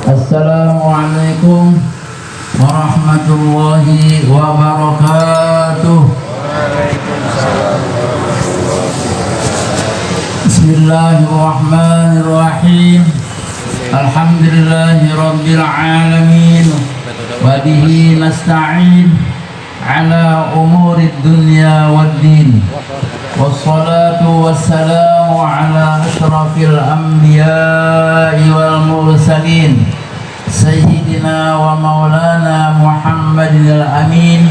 Assalamualaikum warahmatullahi wabarakatuh. Bismillahirrahmanirrahim. Alhamdulillahi rabbil alamin. Wa bihi nasta'in ala umurid dunya waddin. Wassalatu wassalamu ala ashrafil anbiya'i wal mursalin Sayyidina wa maulana Muhammadin al-amin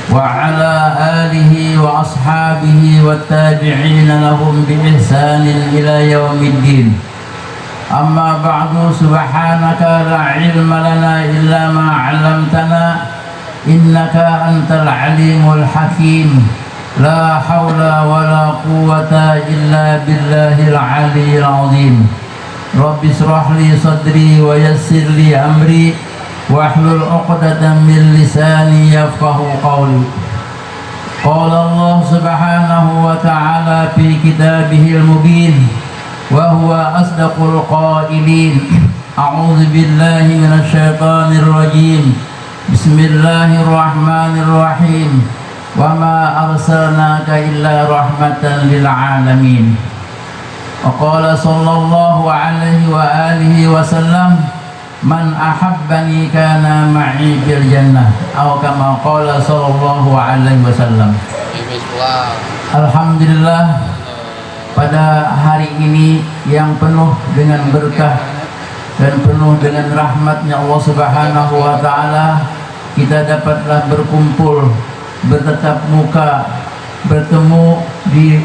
wa ala alihi wa ashabihi wa tabi'ina lahum bi ihsanin ila yaumiddin. Amma ba'du, subhanaka la ilma lana illa ma 'allamtana innaka antal alimul hakim. La hawla wa la quwwata illa billahil aliyyil azim. Rabbi israh li sadri wa yassir li amri wahlul 'uqdatam min lisani yafqahu qawli. Qala Allah subhanahu wa ta'ala fi kitabihil mubin wa huwa asdaqul qailin. A'udzu billahi minasy syaithanir rajim. Bismillahirrahmanirrahim. Wa ma arsalnaka illa rahmatan lil alamin. Wa qala sallallahu alaihi wa alihi wa sallam, man ahabbani kana ma'i fil jannah, atau kama qala sallallahu alaihi wasallam. Alhamdulillah, pada hari ini yang penuh dengan berkah dan penuh dengan rahmatnya Allah Subhanahu wa ta'ala, kita dapatlah berkumpul, bertatap muka, bertemu di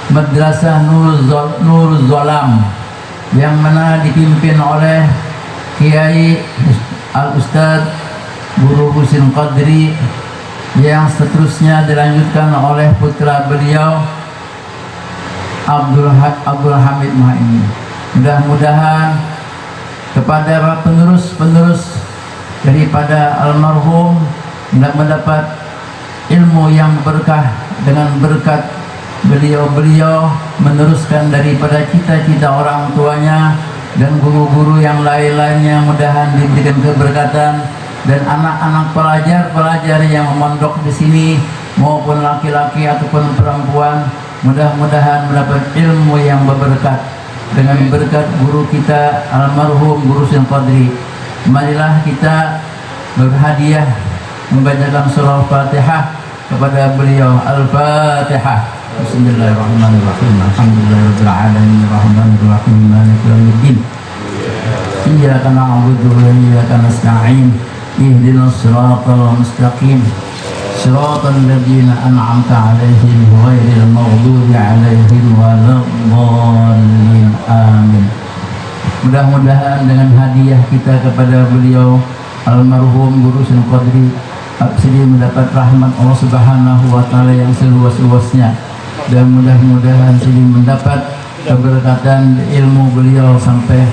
Madrasah Nurul Zolam yang mana dipimpin oleh Kiai Al-Ustadz Guru Husin Qadri, yang seterusnya dilanjutkan oleh putra beliau Abdul Hamid Maini. Mudah-mudahan kepada penerus-penerus daripada almarhum mendapat ilmu yang berkah dengan berkat beliau-beliau meneruskan daripada cita-cita orang tuanya dan guru-guru yang lain-lainnya. Mudahan diberikan keberkatan, dan anak-anak pelajar yang memondok di sini maupun laki-laki ataupun perempuan mudah-mudahan mendapat ilmu yang berberkat dengan berkat guru kita almarhum Guru Husin Qadri. Marilah kita berhadiah membacakan surah Fatihah kepada beliau. Al-Fatihah. Bismillahirrahmanirrahim. Alhamdulillahirabbil alamin, arrahmanir rahim, maliki yaumiddin. Iyyaka na'budu wa iyyaka nasta'in. Ihdinas siratal mustaqim. Siratal ladzina an'amta 'alaihim ghairil maghdubi 'alaihim waladdallin. Amin. Mudah-mudahan dengan hadiah kita kepada beliau almarhum Guru Husin Qadri Absidi mendapat rahmat Allah Subhanahu wa ta'ala yang seluas-luasnya, dan mudah-mudahan Sidi mendapat keberkatan ilmu beliau sampai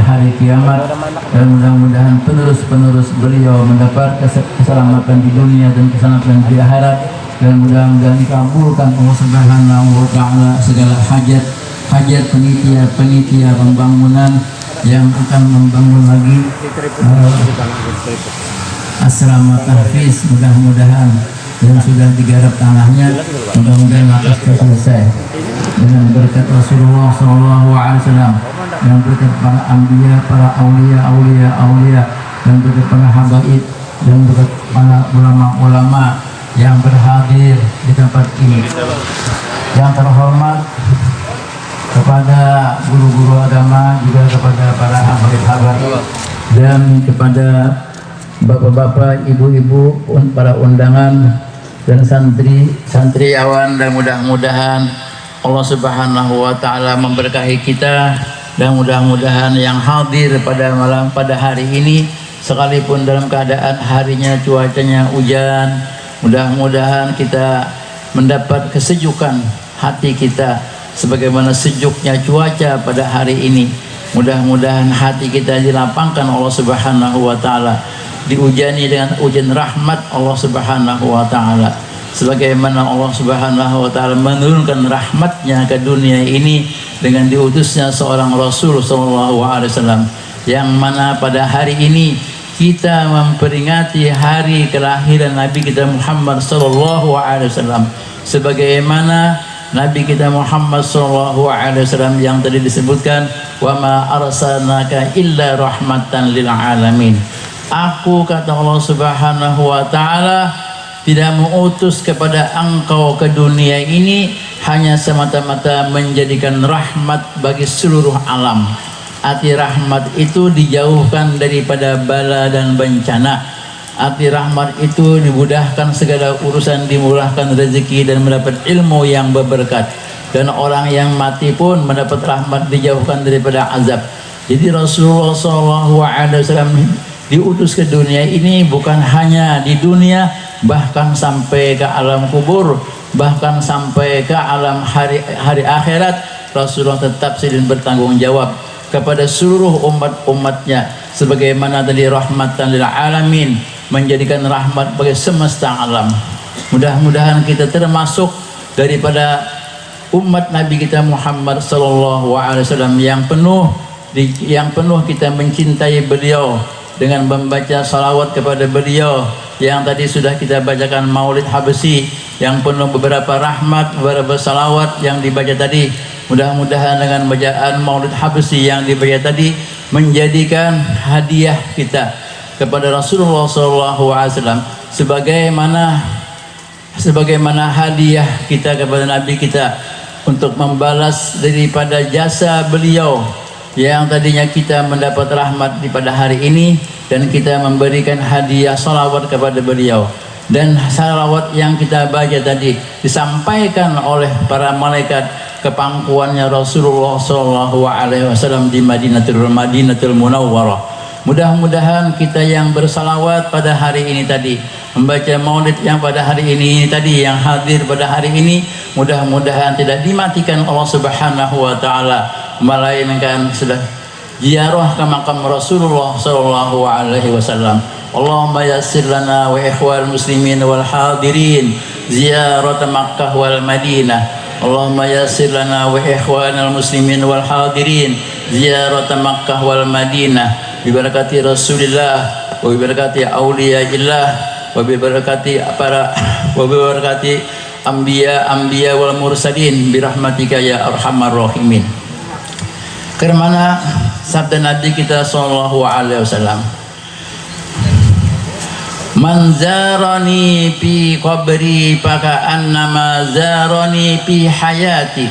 hari kiamat, dan mudah-mudahan penerus-penerus beliau mendapat keselamatan di dunia dan keselamatan di akhirat, dan mudah-mudahan dikabulkan Allah Subhanahu wa ta'ala segala hajat penitia pembangunan yang akan membangun lagi asrama tahfiz. Mudah-mudahan yang sudah digarap tanahnya, mudah-mudahan akan selesai dengan berkat Rasulullah SAW, dengan berkat para anbiya, para aulia, dan berkat para habaib, dan berkat para ulama-ulama yang berhadir di tempat ini. Yang terhormat kepada guru-guru agama, juga kepada para habaib-habaib, dan kepada bapak-bapak, ibu-ibu, para undangan, dan santriawan, dan mudah-mudahan Allah Subhanahu wa ta'ala memberkahi kita, dan mudah-mudahan yang hadir pada hari ini, sekalipun dalam keadaan harinya cuacanya hujan, mudah-mudahan kita mendapat kesejukan hati kita sebagaimana sejuknya cuaca pada hari ini. Mudah-mudahan hati kita dilapangkan Allah Subhanahu wa ta'ala, diujani dengan ujian rahmat Allah Subhanahu wa ta'ala, sebagaimana Allah Subhanahu wa ta'ala menurunkan rahmatnya ke dunia ini dengan diutusnya seorang Rasul sallallahu alaihi wasallam. yang mana pada hari ini kita memperingati hari kelahiran Nabi kita Muhammad sallallahu alaihi wasallam, sebagaimana Nabi kita Muhammad sallallahu alaihi wasallam yang tadi disebutkan, wa ma arsalnaka illa rahmatan lil alamin. Aku, kata Allah Subhanahu wa taala, tidak mengutus kepada engkau ke dunia ini hanya semata-mata menjadikan rahmat bagi seluruh alam. Arti rahmat itu dijauhkan daripada bala dan bencana. Arti rahmat itu dimudahkan segala urusan, dimurahkan rezeki dan mendapat ilmu yang berberkat. Dan orang yang mati pun mendapat rahmat, dijauhkan daripada azab. Jadi Rasulullah SAW diutus ke dunia ini bukan hanya di dunia, bahkan sampai ke alam kubur, bahkan sampai ke alam hari akhirat. Rasulullah tetap sedang bertanggung jawab kepada seluruh umat-umatnya, sebagaimana tadi rahmatan lil alamin, menjadikan rahmat bagi semesta alam. Mudah-mudahan kita termasuk daripada umat Nabi kita Muhammad sallallahu alaihi wasallam yang penuh kita mencintai beliau dengan membaca salawat kepada beliau, yang tadi sudah kita bacakan Maulid Habsyi yang penuh beberapa rahmat, beberapa salawat yang dibaca tadi. Mudah-mudahan dengan bacaan Maulid Habsyi yang dibaca tadi menjadikan hadiah kita kepada Rasulullah SAW, sebagaimana hadiah kita kepada Nabi kita untuk membalas daripada jasa beliau yang tadinya kita mendapat rahmat di pada hari ini, dan kita memberikan hadiah salawat kepada beliau. Dan salawat yang kita baca tadi disampaikan oleh para malaikat ke pangkuannya Rasulullah SAW di Madinatul Munawwarah. Mudah-mudahan kita yang bersalawat pada hari ini tadi, membaca maulid yang pada hari ini tadi, yang hadir pada hari ini, mudah-mudahan tidak dimatikan Allah Subhanahu wa taala, melainkan sudah ziarah ke makam Rasulullah sallallahu alaihi wasallam. Allahumma yassir lana wa ikhwal muslimin wal hadirin ziyarat Makkah wal Madinah. Allahumma yassir lana wa ikhwanal muslimin wal hadirin ziyarat Makkah wal Madinah bi barakati Rasulillah wa bi barakati auliyaillah wa bi barakati anbiya wal mursalin bi rahmatika ya arhamar rahimin. Karena sabda Nabi kita sallallahu alaihi wasallam, man zarani fi qabri faka annama zarani fi hayati.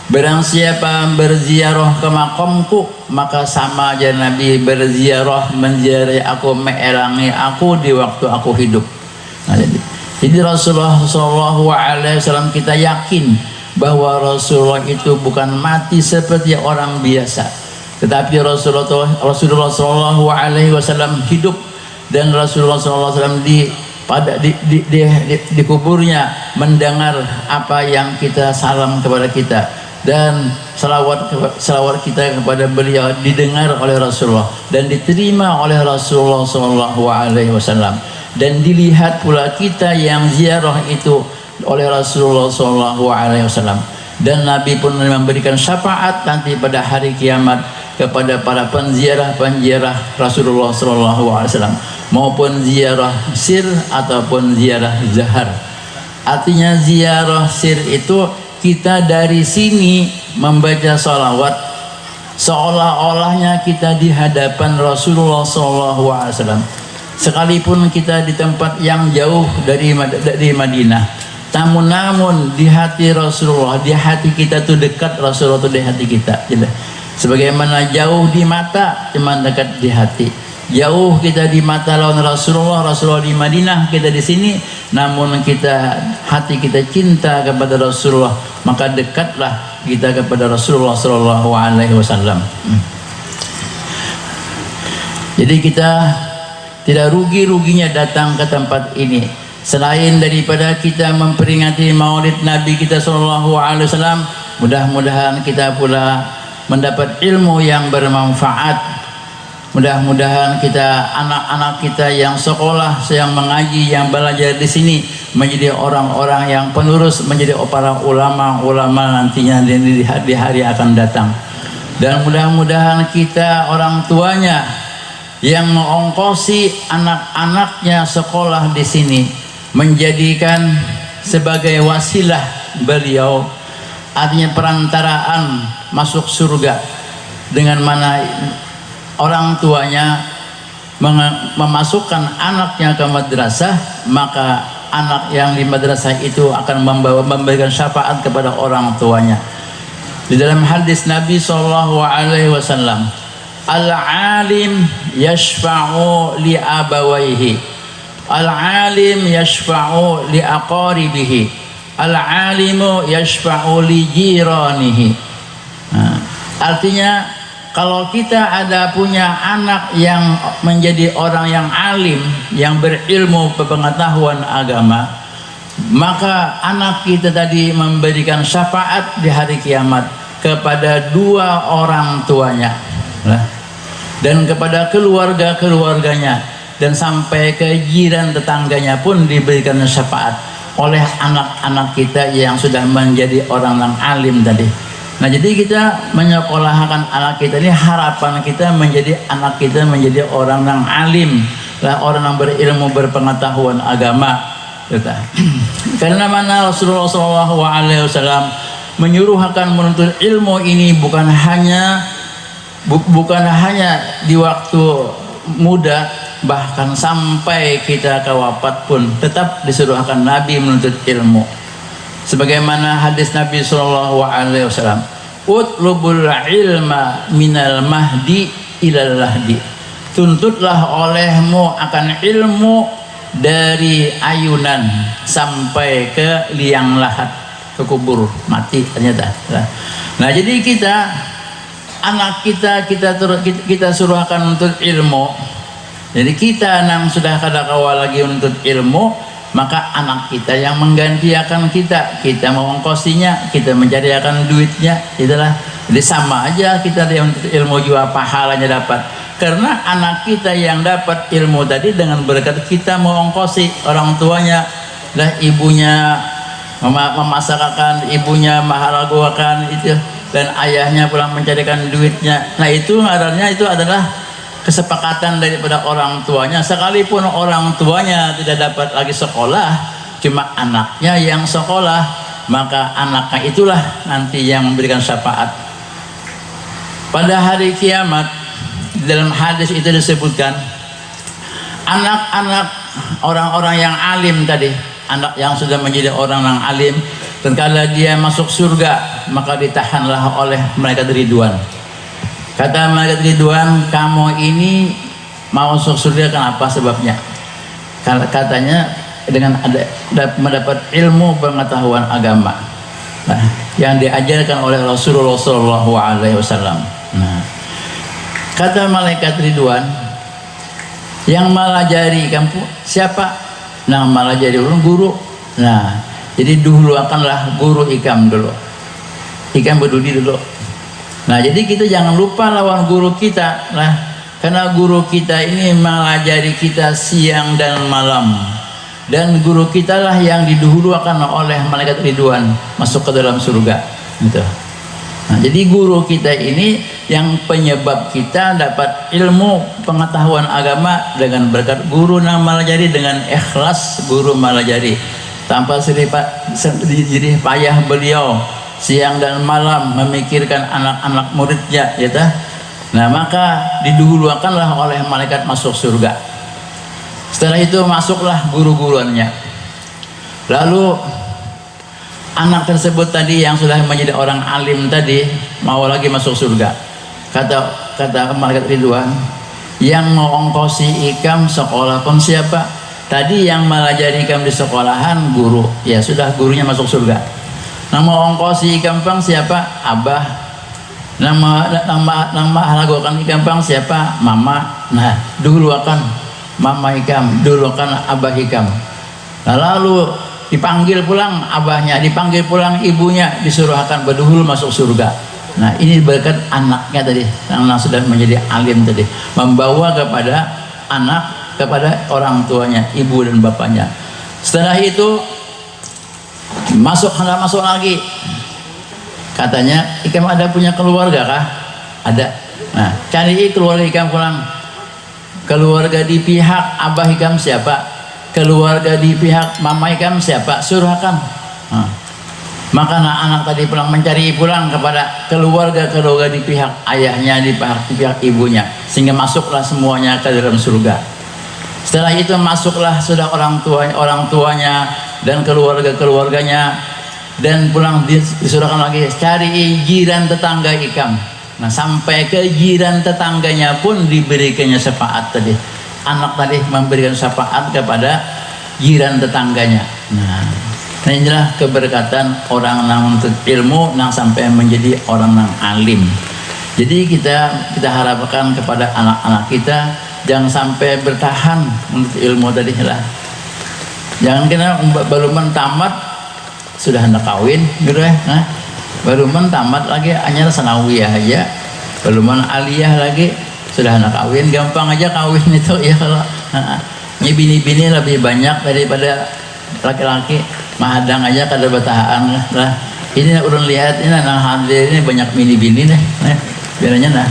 Barang siapa berziarah ke makamku, maka sama aja Nabi berziarah, menziarahi aku, mengelangi aku di waktu aku hidup. Nah, jadi Rasulullah SAW kita yakin bahwa Rasulullah itu bukan mati seperti orang biasa, tetapi Rasulullah SAW hidup, dan Rasulullah SAW di kuburnya mendengar apa yang kita salam kepada kita, dan salawat kita kepada beliau didengar oleh Rasulullah dan diterima oleh Rasulullah SAW, dan dilihat pula kita yang ziarah itu oleh Rasulullah SAW. Dan Nabi pun memberikan syafaat nanti pada hari kiamat kepada para penziarah Rasulullah SAW, maupun ziarah sir ataupun ziarah zahar. Artinya ziarah sir itu kita dari sini membaca salawat seolah-olahnya kita di hadapan Rasulullah SAW, sekalipun kita di tempat yang jauh dari Madinah. Namun di hati Rasulullah, di hati kita tuh dekat Rasulullah tuh di hati kita. Sebagaimana jauh di mata, cuman dekat di hati. Jauh kita di mata lawan Rasulullah di Madinah, kita di sini. Namun hati kita cinta kepada Rasulullah, maka dekatlah kita kepada Rasulullah Sallallahu Alaihi Wasallam. Jadi kita tidak rugi-ruginya datang ke tempat ini. Selain daripada kita memperingati maulid Nabi kita Sallallahu Alaihi Wasallam, mudah-mudahan kita pula mendapat ilmu yang bermanfaat. Mudah-mudahan kita, anak-anak kita yang sekolah, yang mengaji, yang belajar di sini menjadi orang-orang yang penerus, menjadi para ulama-ulama nantinya di hari akan datang. Dan mudah-mudahan kita orang tuanya yang mengongkosi anak-anaknya sekolah di sini menjadikan sebagai wasilah beliau, artinya perantaraan masuk surga, dengan mana orang tuanya memasukkan anaknya ke madrasah, maka anak yang di madrasah itu akan memberikan syafaat kepada orang tuanya. Di dalam hadis Nabi SAW, al-alim yashfa'u li abawaihi, al-alim yashfa'u li aqaribihi, al-alimu yashfa'u li jiranihi. Artinya kalau kita ada punya anak yang menjadi orang yang alim, yang berilmu pengetahuan agama, maka anak kita tadi memberikan syafaat di hari kiamat kepada dua orang tuanya dan kepada keluarga-keluarganya, dan sampai ke jiran tetangganya pun diberikan syafaat oleh anak-anak kita yang sudah menjadi orang yang alim tadi. Nah, jadi kita menyekolahkan anak kita ini, harapan kita menjadi anak kita menjadi orang yang alim, orang yang berilmu berpengetahuan agama. Karena mana Rasulullah SAW menyuruh akan menuntut ilmu ini bukan hanya di waktu muda, bahkan sampai kita ke wafat pun tetap disuruh akan Nabi menuntut ilmu. Sebagaimana hadis Nabi SAW, utlubul ilma minal mahdi ilal lahdi, tuntutlah olehmu akan ilmu dari ayunan sampai ke liang lahat, ke kubur mati ternyata. Nah, jadi anak kita suruh akan menuntut ilmu. Jadi kita yang sudah kadang-kala lagi menuntut ilmu, maka anak kita yang menggantikan kita mengongkosinya, kita mencarikan duitnya, itulah. Jadi sama aja kita yang menuntut ilmu juga pahalanya dapat, karena anak kita yang dapat ilmu tadi dengan berkat kita mengongkosi orang tuanya, lah ibunya memasakkan, ibunya mahalaguakan itu, dan ayahnya pulang mencarikan duitnya. Nah, itu artinya itu adalah kesepakatan daripada orang tuanya. Sekalipun orang tuanya tidak dapat lagi sekolah, cuma anaknya yang sekolah, maka anaknya itulah nanti yang memberikan syafaat pada hari kiamat. Dalam hadis itu disebutkan anak-anak orang-orang yang alim tadi, anak yang sudah menjadi orang yang alim, tatkala dia masuk surga maka ditahanlah oleh malaikat Ridwan. Kata malaikat Ridwan, kamu ini mau masuk surga kenapa sebabnya? Katanya dengan mendapat ilmu pengetahuan agama, yang diajarkan oleh Rasulullah SAW. Nah, kata malaikat Ridwan, yang melajari kamu siapa? Nah, melajari guru. Nah, jadi dulu akanlah guru ikam dulu, ikam berdudi dulu. Nah, jadi kita jangan lupa lawan guru kita lah, karena guru kita ini mengajari kita siang dan malam, dan guru kita lah yang didahulukan oleh malaikat Ridwan masuk ke dalam surga gitu. Nah, jadi guru kita ini yang penyebab kita dapat ilmu pengetahuan agama dengan berkat guru yang melajari dengan ikhlas, guru melajari tanpa jerih payah beliau siang dan malam memikirkan anak-anak muridnya, ya tah. Nah, maka didahulukanlah oleh malaikat masuk surga. Setelah itu masuklah guru-guruannya. Lalu anak tersebut tadi yang sudah menjadi orang alim tadi mau lagi masuk surga. Kata malaikat Ridwan, yang mau ongkosi ikam sekolah pun siapa? Tadi yang melajari ikam di sekolahan guru, ya sudah, gurunya masuk surga. Nama ongkosi gampang siapa? Abah. Nama lakukan gampang siapa? Mama. Nah, dulu akan mama ikam, dulu akan abah ikam. Nah, lalu dipanggil pulang abahnya, dipanggil pulang ibunya, disuruh akan berdahulu masuk surga. Nah, ini berkat anaknya tadi yang sudah menjadi alim tadi, membawa kepada anak, kepada orang tuanya, ibu dan bapaknya. Setelah itu masuk lagi, katanya ikam ada punya keluarga kah? ada. Nah, cari keluarga ikam pulang. Keluarga di pihak abah ikam siapa? Keluarga di pihak mama ikam siapa? Surahkan. Nah, maka anak tadi pulang mencari pulang kepada keluarga di pihak ayahnya, di pihak ibunya, sehingga masuklah semuanya ke dalam surga. Setelah itu masuklah sudah orang tuanya dan keluarganya, dan pulang disurahkan lagi cari jiran tetangga ikam. Nah, sampai ke jiran tetangganya pun diberikannya syafaat tadi. Anak tadi memberikan syafaat kepada jiran tetangganya. Nah, inilah keberkatan orang yang menuntut ilmu, yang sampai menjadi orang yang alim. Jadi kita harapkan kepada anak-anak kita jangan sampai bertahan menuntut ilmu tadi lah. Jangan kena baru tamat sudah hendak kawin gitu ya. Nah, baru tamat lagi hanya sanawiyah aja, belum aliyah lagi sudah hendak kawin. Gampang aja kawin itu ya kalau ini bini-bini lebih banyak daripada laki-laki. Mahadang aja kada betahaan lah. Ini urun lihat ini nang hadir ini banyak bini-bini nih. Biasanya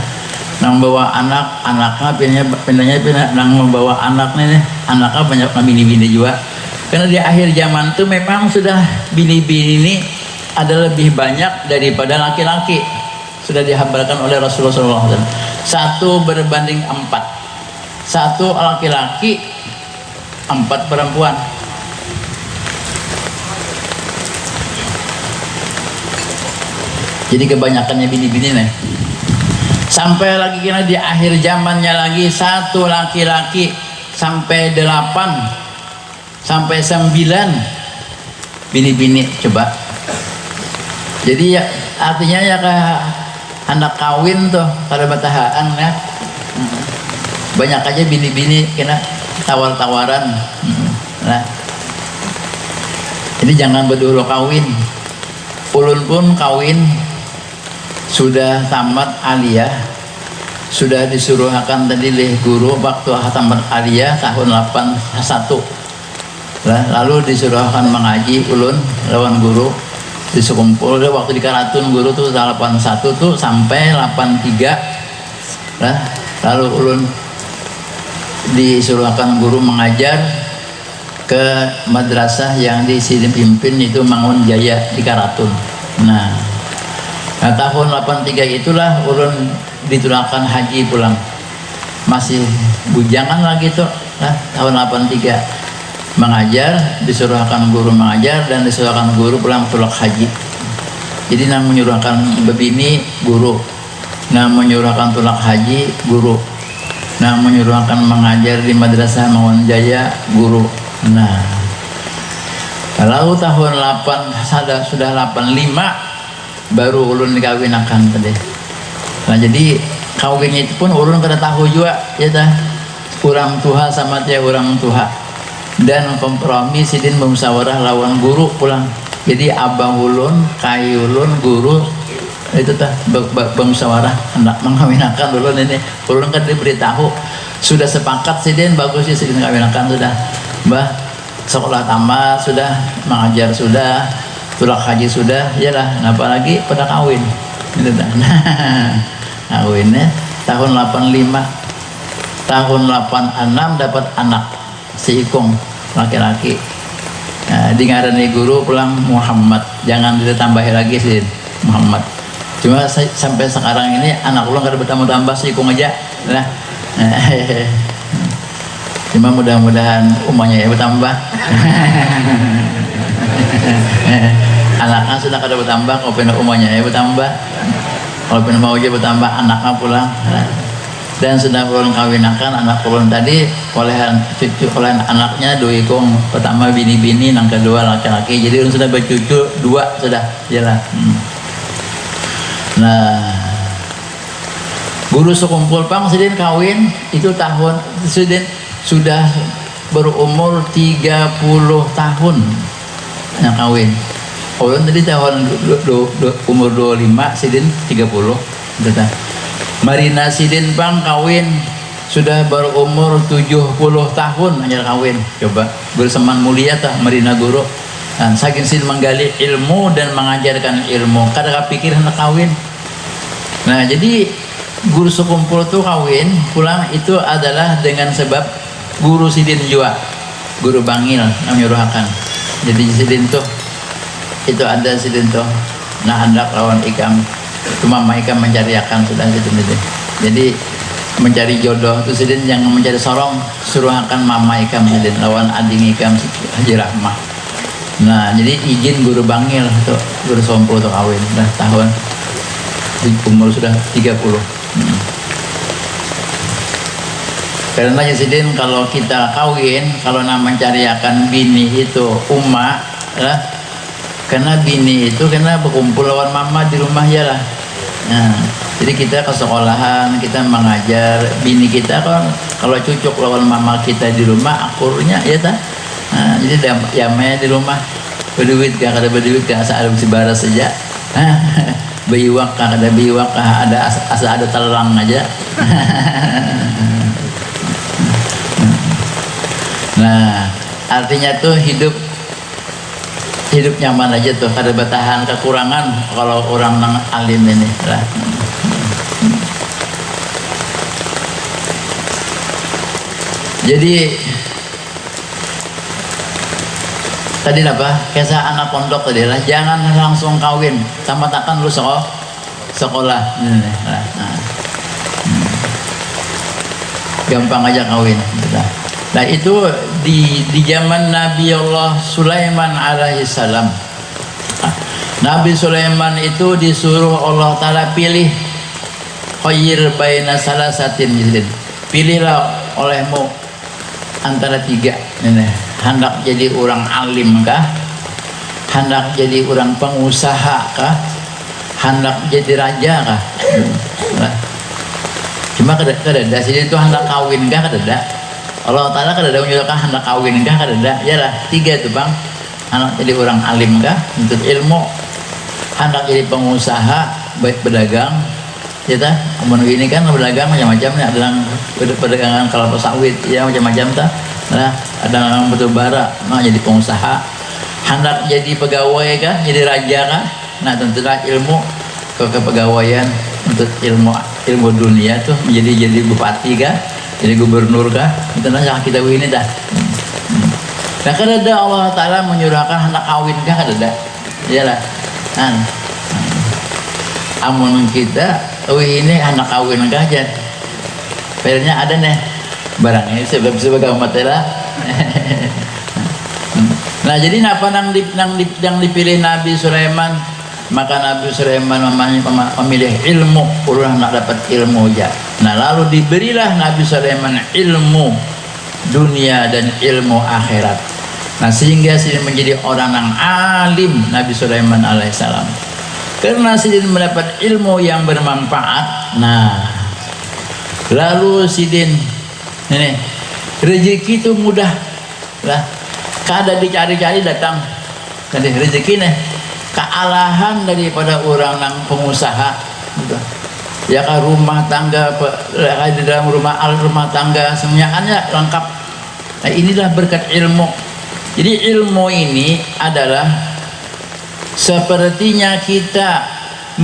nang bawa anaknya pindahnya nang membawa anaknya nih, anaknya banyak bini-bini juga. Karena di akhir zaman itu memang sudah bini-bini ini ada lebih banyak daripada laki-laki. Sudah dihabarkan oleh Rasulullah SAW. 1 berbanding 4. 1 laki-laki, 4 perempuan. Jadi kebanyakannya bini-bini nih. Sampai lagi kena di akhir zamannya lagi 1 laki-laki sampai 8 sampai 9 bini-bini coba. Jadi ya artinya ya anak kawin tuh pada batahaan ya. Banyak aja bini-bini kena tawar-tawaran. Nah, ini jangan berdulu kawin. Ulun pun kawin sudah tamat aliyah, sudah disuruhkan tadi oleh guru waktu tamat aliyah tahun 81. Lalu disuruhkan mengaji ulun lawan guru disukumpul waktu di Karatun guru tuh 81 tuh sampai 83 lah. Lalu ulun disuruhkan guru mengajar ke madrasah yang dipimpin itu Mangun Jaya di Karatun. Nah, tahun 83 itulah ulun ditulakkan haji pulang, masih bujangan lagi tuh lah, tahun 83 mengajar, disuruhkan guru mengajar dan disuruhkan guru pulang tulak haji. Jadi nang menyuruhkan bebini guru, nang menyuruhkan tulak haji guru, nang menyuruhkan mengajar di madrasah Mangun Jaya guru. Nah, lalu tahun 8 sudah 85 baru ulun dikawinakan tadi. Nah, jadi kawinnya itu pun ulun kada tahu juga ya dah. Urang tuha sama dia urang tuha. Dan kompromi sidin bermusyawarah lawan guru pulang. Jadi abang ulun, kai ulun, guru itu tah bermusyawarah hendak mengawinakan ulun ini. Ulun kan diberitahu sudah sepakat sidin bagus sih sidin mengawinakan sudah. Mbah sekolah tamat sudah, mengajar sudah, tulak haji sudah, iyalah ngapa lagi pada kawin. Itu dah. Nah, kawinnya tahun 85. Tahun 86 dapat anak si Ikung laki-laki. Nah, di ngarani guru pulang Muhammad, jangan ditambahin lagi sih Muhammad. Cuma sampai sekarang ini anak ulang kada bertambah-tambah si Ikung aja. Nah, cuma mudah-mudahan umurnya ya bertambah. Anaknya sudah kada bertambah, kalau pernah umurnya ya bertambah. Kalau pernah mau aja bertambah anaknya pulang. Dan sudah ulun kawinakan anak ulun tadi oleh cucu oleh anaknya dua ikung, pertama bini-bini, yang kedua laki-laki. Jadi ulun sudah bercucu 2 sudah jelas. Nah, guru sekumpul pang sidin kawin itu tahun sidin sudah berumur 30 tahun yang kawin. Ulun tadi tahun umur 25 sidin 30 gitu. Marina sidin bang kawin sudah berumur 70 tahun hanya kawin. Coba berseman mulia tah Marina guru. Dan saking sidin menggali ilmu dan mengajarkan ilmu. Kada kepikir hendak kawin. Nah, jadi guru sekumpul tuh kawin pulang itu adalah dengan sebab guru sidin juga, guru bangil menyuruhkan. Jadi sidin tuh itu ada sidin tuh nah hendak lawan ikam cuma ikam mencari akan sudah gitu. Jadi mencari jodoh itu sidin yang mencari sorong suruhkan mama ikam sidin lawan ading ikam Haji Rahmah. Nah jadi izin guru bangil tuh guru sekumpul tuh kawin dah tahun umur sudah 30. Karena Sidin kalau kita kawin, kalau nama mencariakan bini itu umma lah, karena bini itu karena berkumpul lawan mama di rumah ya lah. Nah, jadi kita ke sekolahan, kita mengajar bini kita kalau cucuk lawan mama kita di rumah akurnya ya ta. Nah, jadi jamnya di rumah berduit gak ada berduit gak ada sebara saja. Biwak ada biwak ada asa ada telang aja. Nah artinya tuh hidup nyaman aja tuh kada bertahan kekurangan kalau orang nang alim ini lah. Jadi tadi apa? Kisah anak pondok tadi lah, jangan langsung kawin, sama takkan lu sekolah. Gampang aja kawin. Nah itu di zaman Nabi Allah Sulaiman alaihissalam. Nabi Sulaiman itu disuruh Allah Ta'ala pilih khair baina salasatin, pilihlah olehmu antara tiga ini. Hendak jadi orang alim kah? Hendak jadi orang pengusaha kah? Hendak jadi raja kah? Cuma kada sini itu hendak kawin kah kada. Allah Ta'ala kada menyuruhkan hendak kawin kah kada. Yalah tiga itu bang. Hendak jadi orang alim kah? Untuk ilmu. Hendak jadi pengusaha baik pedagang. Ya ta? Ini kan pedagang macam-macam nih, ada perdagangan kelapa sawit ya macam-macam ta. Nah, ada orang betul bara, nah jadi pengusaha. Hendak jadi pegawai kah? Jadi raja kah? Nah, tentulah ilmu kepegawaian untuk ilmu dunia tuh jadi bupati kah? Jadi gubernur kah? Tentulah yang kita ini dah. Nah, kada ada Allah Ta'ala menyuruhkan hendak kawin kah kada? Iyalah. Amun kita ini hendak kawin kah aja. Akhirnya ada nih barangnya sebagai umat lah. Nah jadi apa yang dipilih Nabi Sulaiman, maka Nabi Sulaiman memilih ilmu, orang nak dapat ilmu aja. Nah lalu diberilah Nabi Sulaiman ilmu dunia dan ilmu akhirat. Nah sehingga Sidin menjadi orang yang alim Nabi Sulaiman alaihissalam. Karena Sidin mendapat ilmu yang bermanfaat. Nah lalu Sidin ini rezeki itu mudah lah, kada dicari-cari datang. Jadi rezeki nih kealahan daripada orang yang pengusaha udah. Ya kan rumah tangga di dalam rumah tangga semuanya lengkap. Nah inilah berkat ilmu. Jadi ilmu ini adalah sepertinya kita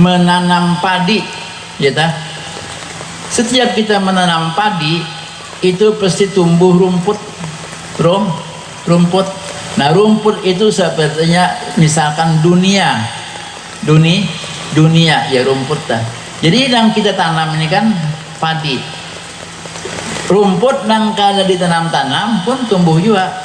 menanam padi ya ta? Setiap kita menanam padi itu pasti tumbuh rumput. Nah rumput itu sepertinya misalkan dunia ya rumput dah. Jadi yang kita tanam ini kan padi. Rumput yang kada ditanam-tanam pun tumbuh juga.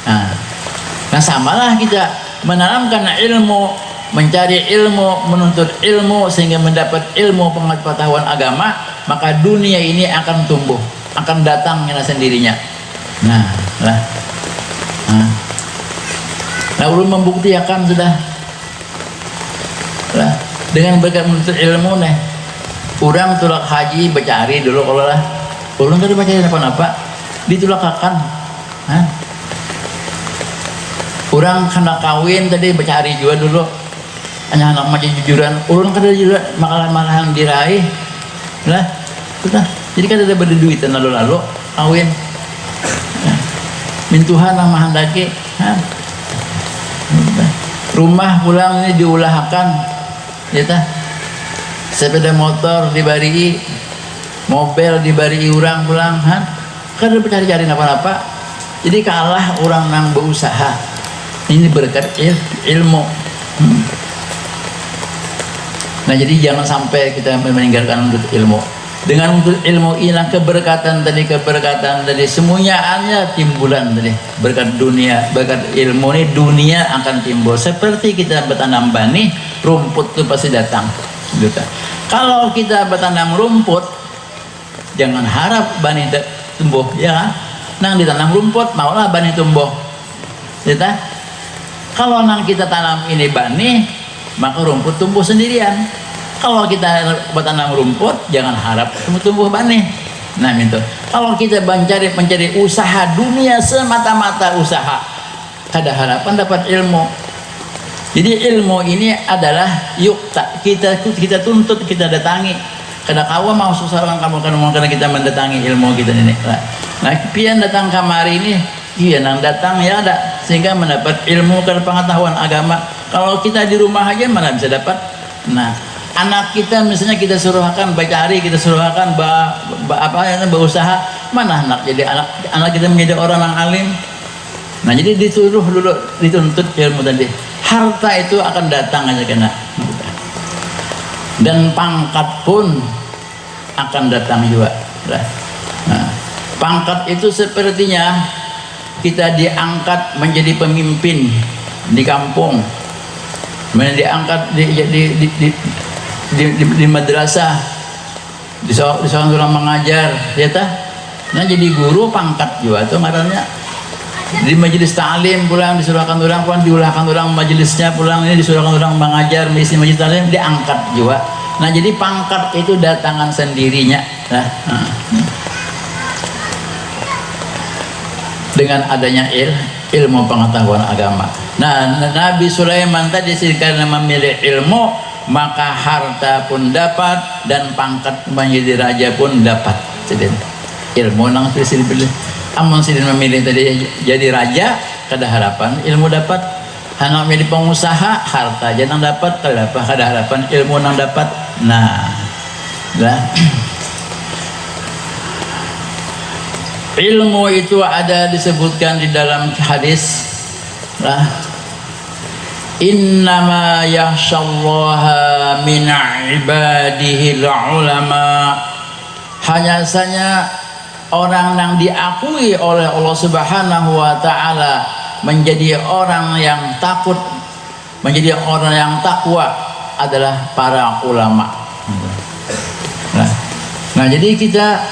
Nah samalah kita menanamkan ilmu, mencari ilmu, menuntut ilmu sehingga mendapat ilmu pengetahuan agama, maka dunia ini akan tumbuh, akan datang dengan sendirinya. Nah ulun membuktikan sudah lah, dengan berkat menuntut ilmu nih. Orang tulak haji bercari dulu kalau lah. Ulun tadi baca apa-apa ditulakakan. Orang kena kawin tadi bercari juga dulu. Hanya anak macam jujuran. Ulun kada juga makalah-malahan diraih. Lah, sudah. Jadi kan ada berduitan lalu-lalu kawin. Mintuhan lah mahandaki. Rumah pulang ini diulahkan ya ta, sepeda motor dibari mobil dibari urang pulang kan cari-cari apa-apa, jadi kalah orang nang berusaha. Ini berkat ilmu. Nah jadi jangan sampai kita meninggalkan untuk ilmu. Dengan untuk ilmu hilang keberkatan tadi semuanya hanya timbulan tadi berkat dunia, berkat ilmu ini dunia akan timbul. Seperti kita bertanam benih, rumput itu pasti datang. Kalau kita bertanam rumput, jangan harap benih tumbuh, ya. Nang ditanam rumput, maulah benih tumbuh. Ya, kalau nang kita tanam ini benih, maka rumput tumbuh sendirian. Kalau kita bertanam rumput, jangan harap tumbuh benih. Nah itu. Kalau kita mencari usaha dunia semata-mata usaha, ada harapan dapat ilmu. Jadi ilmu ini adalah kita tuntut, kita datangi. Kada kawa mau seseorang kamu karena kita mendatangi ilmu kita ini. Nah, pian datang kamari ini, iya nang datang ya ada sehingga mendapat ilmu dan pengetahuan agama. Kalau kita di rumah aja mana bisa dapat. Nah, anak kita misalnya kita suruhkan baca hari, kita suruhkan berusaha, mana anak jadi anak kita menjadi orang yang alim. Nah jadi disuruh dulu dituntut ilmu tadi, harta itu akan datang aja kena, dan pangkat pun akan datang juga. Nah, pangkat itu sepertinya kita diangkat menjadi pemimpin di kampung, diangkat di madrasah, di seorang orang mengajar, ya tah. Nah jadi guru pangkat juga tuh ngarannya. Di majelis ta'lim pulang disuruhkan orang, pulang diulahkan orang majelisnya, pulang ini disuruhkan orang mengajar di majelis ta'lim, diangkat juga. Nah jadi pangkat itu datangan sendirinya. Dengan adanya ilmu pengetahuan agama. Nah Nabi Sulaiman tadi karena memilih ilmu, maka harta pun dapat dan pangkat menjadi raja pun dapat. Jadi ilmu nang pilih. Amun sidin memilih tadi jadi raja, kada harapan ilmu dapat. Anak milih pengusaha, harta jangan dapat, kada harapan ilmu nang dapat. Nah, ilmu itu ada disebutkan di dalam hadis. Innama yakhshallaha min ibadihi ulama. Hanya saja orang yang diakui oleh Allah Subhanahu wa taala menjadi orang yang takut, menjadi orang yang takwa adalah para ulama. Nah jadi kita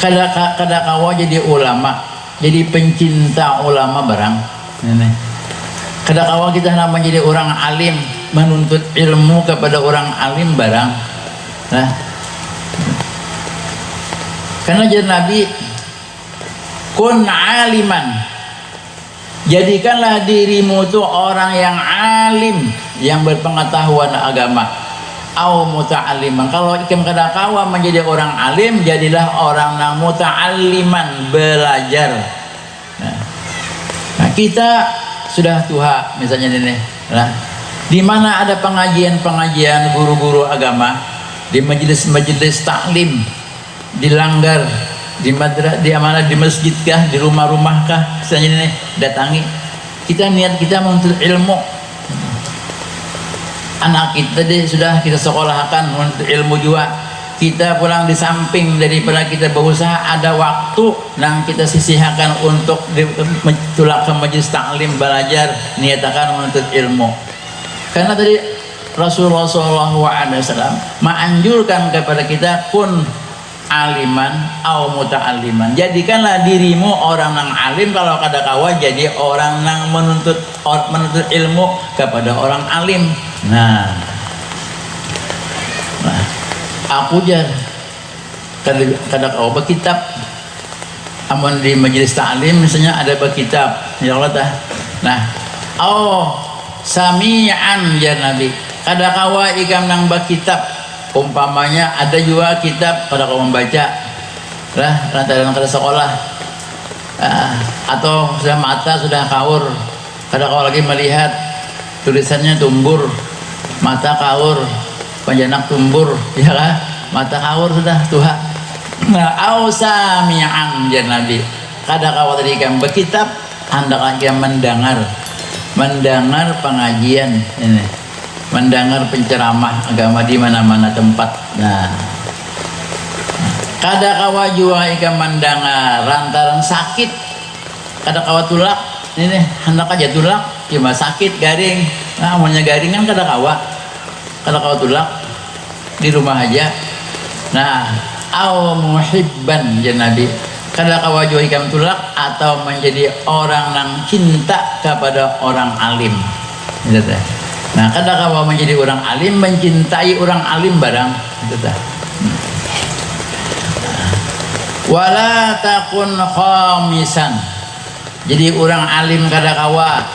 kada kawa jadi ulama, jadi pencinta ulama barang. Kada kawa kita nak menjadi orang alim, menuntut ilmu kepada orang alim barang. Nah, karena jadi Nabi, kun aliman, jadikanlah dirimu itu orang yang alim, yang berpengetahuan agama. Au muta'alliman, kalau ikem kada kawa menjadi orang alim, jadilah orang yang muta'alliman, belajar. Nah kita sudah tua misalnya ini, di mana ada pengajian guru-guru agama, di majelis taklim, dilanggar, di masjid kah, di rumah-rumah kah, misalnya ini datangi. Kita niat kita menuntut ilmu. Anak kita sudah kita sekolahkan untuk ilmu juga. Kita pulang di samping daripada kita berusaha, ada waktu yang kita sisihkan untuk tulak ke majelis taklim belajar, niatakan menuntut ilmu. Karena tadi Rasulullah SAW menganjurkan kepada kita kun aliman au muta'alliman, jadikanlah dirimu orang yang alim, kalau kada kawa jadi orang yang menuntut ilmu kepada orang alim. Nah aku jar kada kawa berkitab, amun di majelis ta'lim misalnya ada berkitab, ya Allah tah. Nah sami'an ya Nabi, kada kawa ikam nang berkitab. Umpamanya ada juga kitab pada kau membaca lantaran kada sekolah, atau sudah mata sudah kaur, kada kau lagi melihat, tulisannya tumbur, mata kaur, panjanak tumbur, ya kan? mata kawur sudah tuha. Nah, au sami'an jar Nabi. Kada kawat tadi kan berkitab hendak aja mendengar pengajian ini. Mendengar penceramah agama di mana-mana tempat. Nah, kada kawa jua ikan mendengar lantaran sakit, kada kawa tulak ini hendak aja tulak cuma sakit garing. Nah, amalnya garing kan kada kawa tulak di rumah aja. Nah, au muhibban ya Nabi, kada kawa jua ikan tulak atau menjadi orang yang cinta kepada orang alim. Gitu. Nah, kada kawa menjadi orang alim, mencintai orang alim barang itu dah. Wala takun khamisan. Jadi orang alim kada kawa.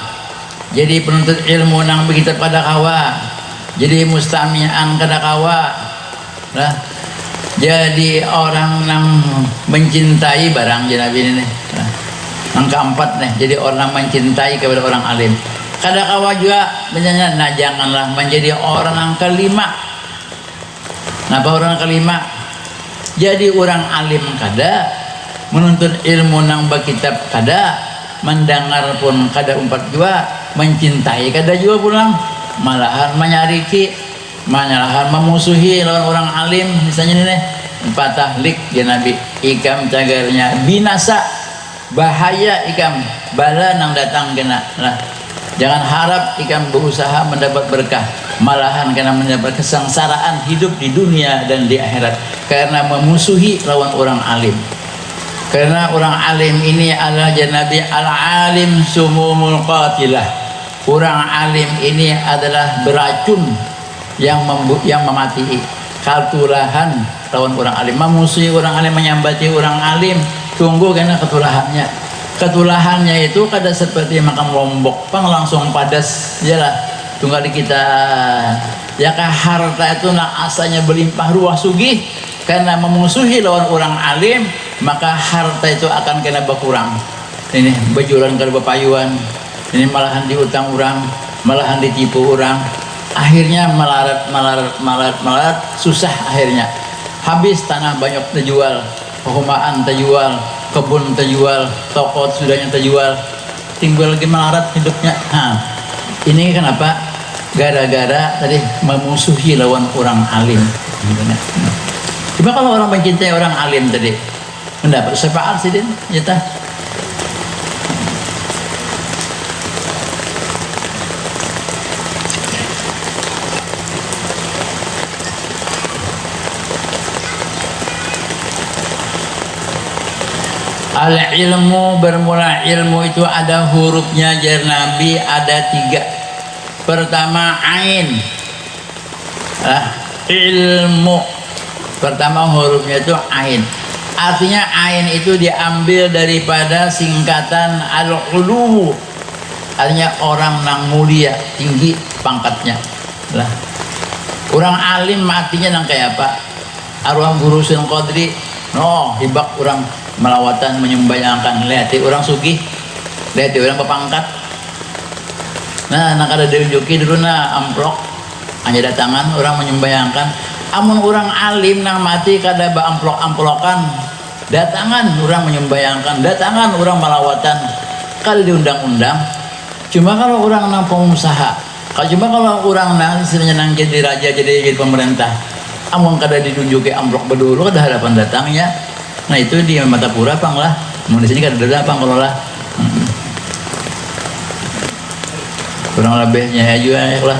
Jadi penuntut ilmu nang begitu kada kawa. Jadi mustami'an kada kawa. Nah, jadi orang nang mencintai barang Nabi ini. Nah, yang keempat nih, jadi orang mencintai kepada orang alim. Kada kawa juga menyanyi, nah janganlah menjadi orang yang kelima. Napa orang kelima? Jadi orang alim kada, menuntut ilmu nang berkitab kada, mendengar pun kada umpat juga, mencintai kada juga pulang, malahan menyariki, malahan memusuhi lawan orang alim. Misalnya ini patahlik ya Nabi, ikam cagarnya binasa, bahaya ikam, bala nang datang kena lah. Jangan harap ikan berusaha mendapat berkah, malahan karena mendapat kesengsaraan hidup di dunia dan di akhirat karena memusuhi lawan orang alim. Karena orang alim ini adalah Nabi al-alim sumumul qatilah. Orang alim ini adalah beracun yang memati. Ketulahan lawan orang alim, memusuhi orang alim, menyambati orang alim, tunggu karena ketulahannya. Ketulahannya itu kada seperti makan lombok pang langsung padas jalan. Tunggal kita ya kah harta itu nak asalnya berlimpah ruah sugih, karena memusuhi lawan orang alim maka harta itu akan kena berkurang. Ini bajuran kada bepayuan, ini malahan diutang orang, malahan ditipu orang, akhirnya melarat susah akhirnya. Habis tanah banyak terjual, perumahan terjual, kebun terjual, toko sudahnya terjual, tinggal lagi melarat hidupnya. Nah, ini kenapa? Gara-gara tadi memusuhi lawan orang alim. Cuma kalau orang mencintai orang alim tadi mendapat syafaat sih din, nyata. Al-ilmu, bermula ilmu itu ada hurufnya jar Nabi, ada 3. Pertama ain, ilmu. Pertama hurufnya itu ain. Artinya ain itu diambil daripada singkatan al-ulu. Artinya orang nang mulia, tinggi pangkatnya. Lah. Orang alim artinya nang kayak apa? Arwah guru Sun Qadri, no hibak orang melawatan menyembayangkan, lihat orang sugih, lihat orang berpangkat. Nah, nak ada diunjuki dulu na amplok, hanya datangan orang menyembayangkan. Amun orang alim nang mati kada ba amplok-amplokan, datangan orang menyembayangkan, datangan orang melawatan, kada diundang-undang. Cuma kalau orang nang pengusaha, cuma kalau orang nang istilahnya nang jadi raja, jadi pemerintah, amun kada ditunjuki amplok bedulu kada hadapan datangnya. Nah itu di mata pura pang lah, mau di sini kan ada pang kalau lah, kurang lebihnya juga ya lah.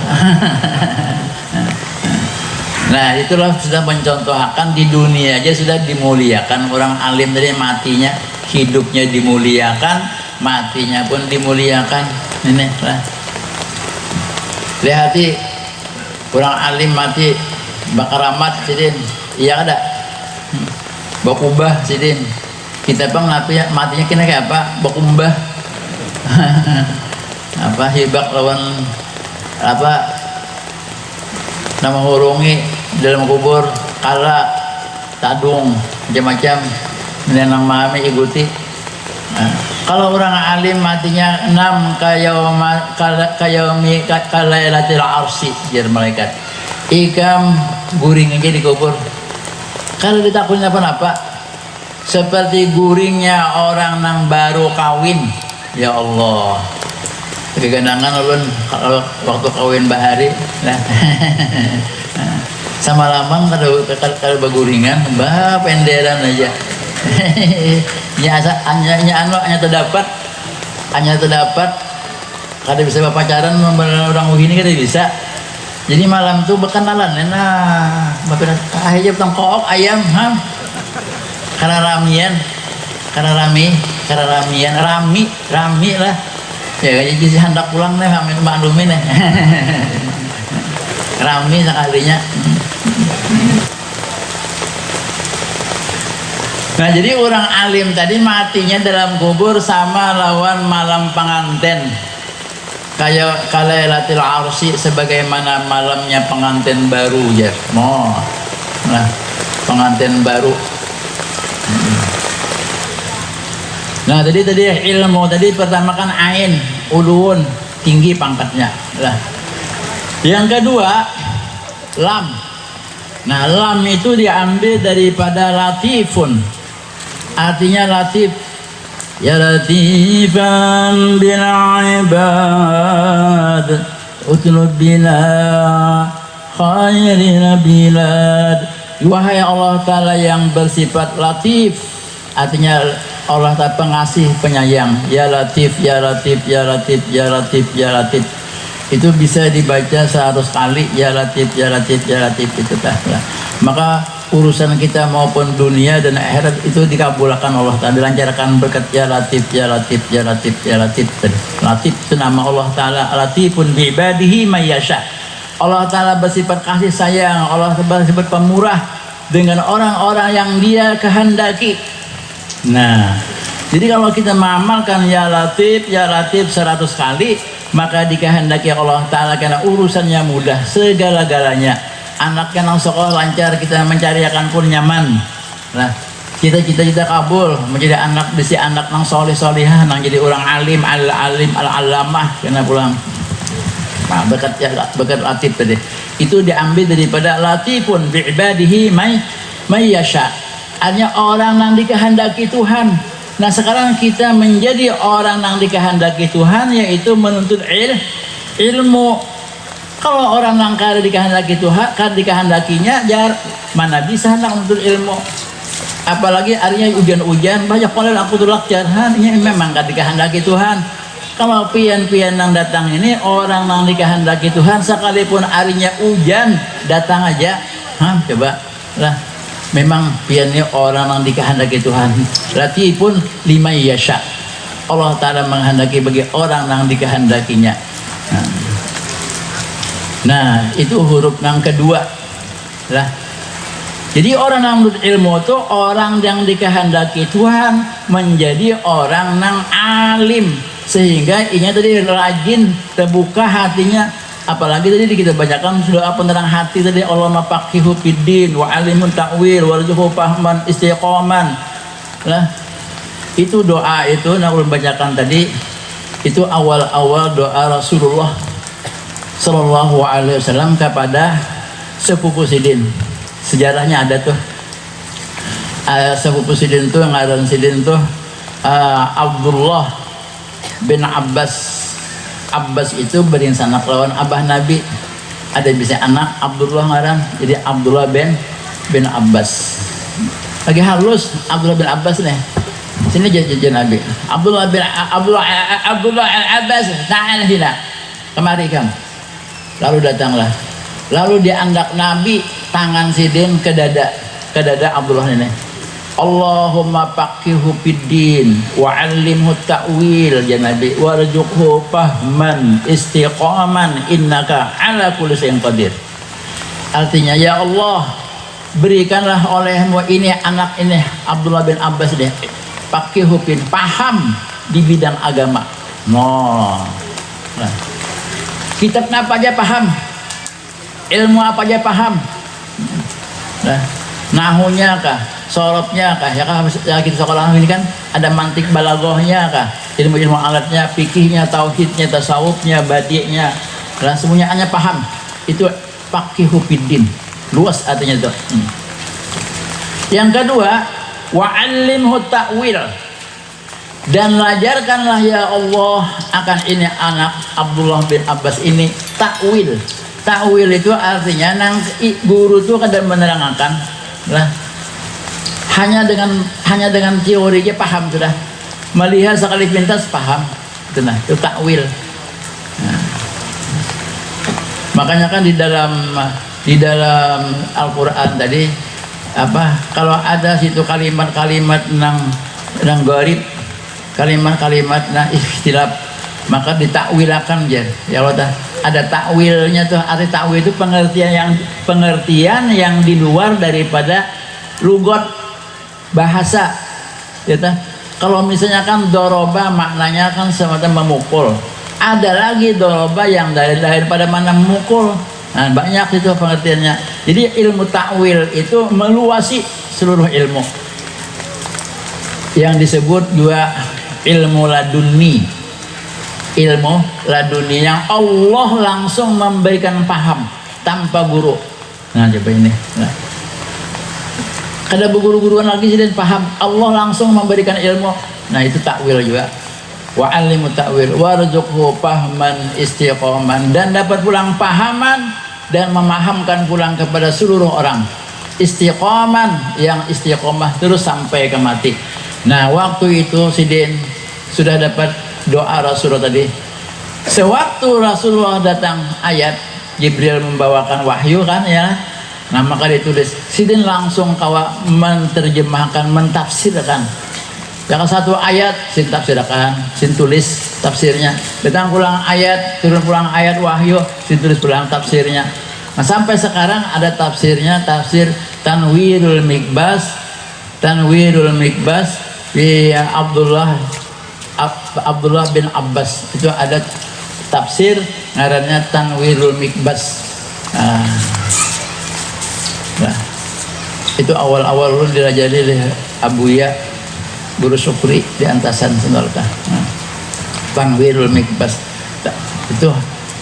Nah itulah sudah mencontohkan di dunia aja sudah dimuliakan orang alim tadi, matinya hidupnya dimuliakan, matinya pun dimuliakan. Ini lah, lihati orang alim mati bakaramat sidin, iya ada. Bakubah sidin, kita bang napi matinya kena kayak apa? Bakumbah. Apa hibak lawan apa nama hurungi dalam kubur, kala tadung macam-macam menenang memahami ikuti. Nah, kalau orang alim matinya 6 kayaumi kalailatil arsi jar malaikat ikam guring aja di kubur Kalau ditakuni apa-apa, seperti guringnya orang nang baru kawin. Ya Allah, kegandangan ulun kalau waktu kawin bahari nah. Sama lamang kalau baguringan bah penderan aja. Hanya terdapat kada bisa pacaran orang begini kada bisa. Jadi malam tuh berkenalan, nah, aja tengkok ayam, karena ramian, rami lah. Ya jadi hendak pulang nih, maklumin nih, rami sekalinya. Nah jadi orang alim tadi matinya dalam kubur sama lawan malam pengantin. Kayak kalailatul arsi sebagaimana malamnya pengantin baru ya. Nah, pengantin baru. Nah, tadi ilmu tadi pertama kan ain, ulun, tinggi pangkatnya. Lah. Yang kedua, lam. Nah, lam itu diambil daripada latifun. Artinya latif. Ya latifan bil ibad utlub bila khairil bilad. Wahai Allah Ta'ala yang bersifat latif, artinya Allah Ta'ala pengasih penyayang. Ya latif, ya latif, ya latif, ya latif, ya latif. Itu bisa dibaca 100 kali. Ya latif, ya latif, ya latif, itu dah. Maka urusan kita maupun dunia dan akhirat itu dikabulkan Allah Ta'ala, dilancarkan berkat ya latif, ya latif, ya latif, ya latif. Latif itu nama Allah Ta'ala, latifun bi'ibadihi mayyasha. Allah Ta'ala bersifat kasih sayang, Allah bersifat pemurah dengan orang-orang yang dia kehendaki. Nah, jadi kalau kita mengamalkan ya latif 100 kali, maka dikehendaki Allah Ta'ala karena urusannya mudah segala-galanya. Anaknya nang sekolah lancar, kita mencariakan pun nyaman. Nah, kita kabul menjadi anak besi, anak nang soleh-solehah, nang jadi orang alim, al-alamah kena pulang. Nah, berkat latif tadi. Itu diambil daripada latifun bi'ibadihi may yasha. Artinya orang nang dikehendaki Tuhan. Nah, sekarang kita menjadi orang nang dikehendaki Tuhan, yaitu menuntut ilmu. Kalau orang yang kada dikehendaki Tuhan, kada dikehendakinya, mana bisa hendak untuk ilmu. Apalagi artinya hujan-hujan banyak kalau aku tulak jarhan, ini memang kada dikehendaki Tuhan. Kalau pian-pian yang datang ini orang yang dikehendaki Tuhan, sekalipun artinya hujan datang aja, coba lah. Memang piannya orang yang dikehendaki Tuhan. Berarti pun lima yasha. Allah Ta'ala menghendaki bagi orang yang dikehendakinya. Nah, itu huruf yang kedua lah. Jadi orang yang menuntut ilmu itu orang yang dikehendaki Tuhan menjadi orang yang alim, sehingga inya tadi rajin terbuka hatinya. Apalagi tadi kita bacakan sudah penerang hati tadi, Allah mafaqihu fiddin wa alimun ta'wil warzuqhu fahman istiqaman lah. Itu doa itu yang ulun bacakan tadi, itu awal-awal doa Rasulullah Sallallahu Alaihi Wasallam kepada sepupu Sidin. Sejarahnya ada tuh, sepupu Sidin tuh, ngaran Sidin tuh Abdullah bin Abbas. Abbas itu berinsana lawan abah Nabi. Ada bisa anak Abdullah ngaran, jadi Abdullah bin Abbas. Lagi halus Abdullah bin Abbas nih. Sini jajan Nabi. Abdullah Abbas, ta'ala hina. Kemari kamu. Lalu datanglah, lalu diangkat Nabi tangan Sidin ke dada Abdullah ini. Allahumma faqihu fiddin wa 'allimhu ta'wil ya Nabi warzuqhu fahman istiqaman innaka 'ala kulli syai'in qadir. Artinya, ya Allah, berikanlah olehmu ini anak ini Abdullah bin Abbas deh faqihu fiddin, paham di bidang agama. Nah, kitab apa aja paham, ilmu apa aja paham. Nah, nahunya kah, sorobnya kah, ya kah, kita sekolah ini kan ada mantik balagohnya kah, ilmu alatnya, fikihnya, tauhidnya, tasawufnya, badi'nya, dan semuanya hanya paham. Itu faqihu fiddin, luas artinya itu. Yang kedua, wa'allimhu ta'wil, dan ajarkanlah ya Allah akan ini anak Abdullah bin Abbas ini takwil. Takwil itu artinya nang guru itu kadang menerangkan lah, hanya dengan teorinya paham sudah, melihat sekali pintas paham, itu nah itu takwil. Nah, makanya kan di dalam Al-Quran tadi apa, kalau ada situ kalimat-kalimat nang gharib, kalimat-kalimat nah ikhtilaf, maka ditakwilakan ya Allah. Ada takwilnya tuh. Arti takwil itu pengertian yang di luar daripada lugot bahasa ya ta? Kalau misalnya kan doroba maknanya kan semacam memukul, ada lagi doroba yang daripada mana memukul. Nah, banyak itu pengertiannya. Jadi ilmu takwil itu meluasi seluruh ilmu, yang disebut juga ilmu laduni. Ilmu laduni yang Allah langsung memberikan paham tanpa guru. Nah coba ini nah. Kada berguru-guruan lagi jadi paham, Allah langsung memberikan ilmu. Nah itu takwil juga. Wa'allimu ta'wil warzuqhu fahman istiqaman, dan dapat pulang pahaman dan memahamkan pulang kepada seluruh orang. Istiqaman, yang istiqamah terus sampai ke mati. Nah waktu itu Sidin sudah dapat doa Rasulullah tadi. Sewaktu Rasulullah datang ayat, Jibril membawakan wahyu kan ya. Nah maka ditulis, Sidin langsung kawa menerjemahkan, mentafsirkan. Yang satu ayat sin tafsirkan, sin tulis tafsirnya. Datang pulang ayat, turun pulang ayat wahyu, sin tulis pulang tafsirnya. Nah sampai sekarang ada tafsirnya, tafsir Tanwirul Mikbas, Tanwirul Mikbas di Abdullah bin Abbas. Itu ada tafsir ngarannya Tanwirul Mikbas. Nah, itu awal-awal lu dirajali oleh Abuya Guru Syukri di Antasan Sendolka. Tanwirul Mikbas itu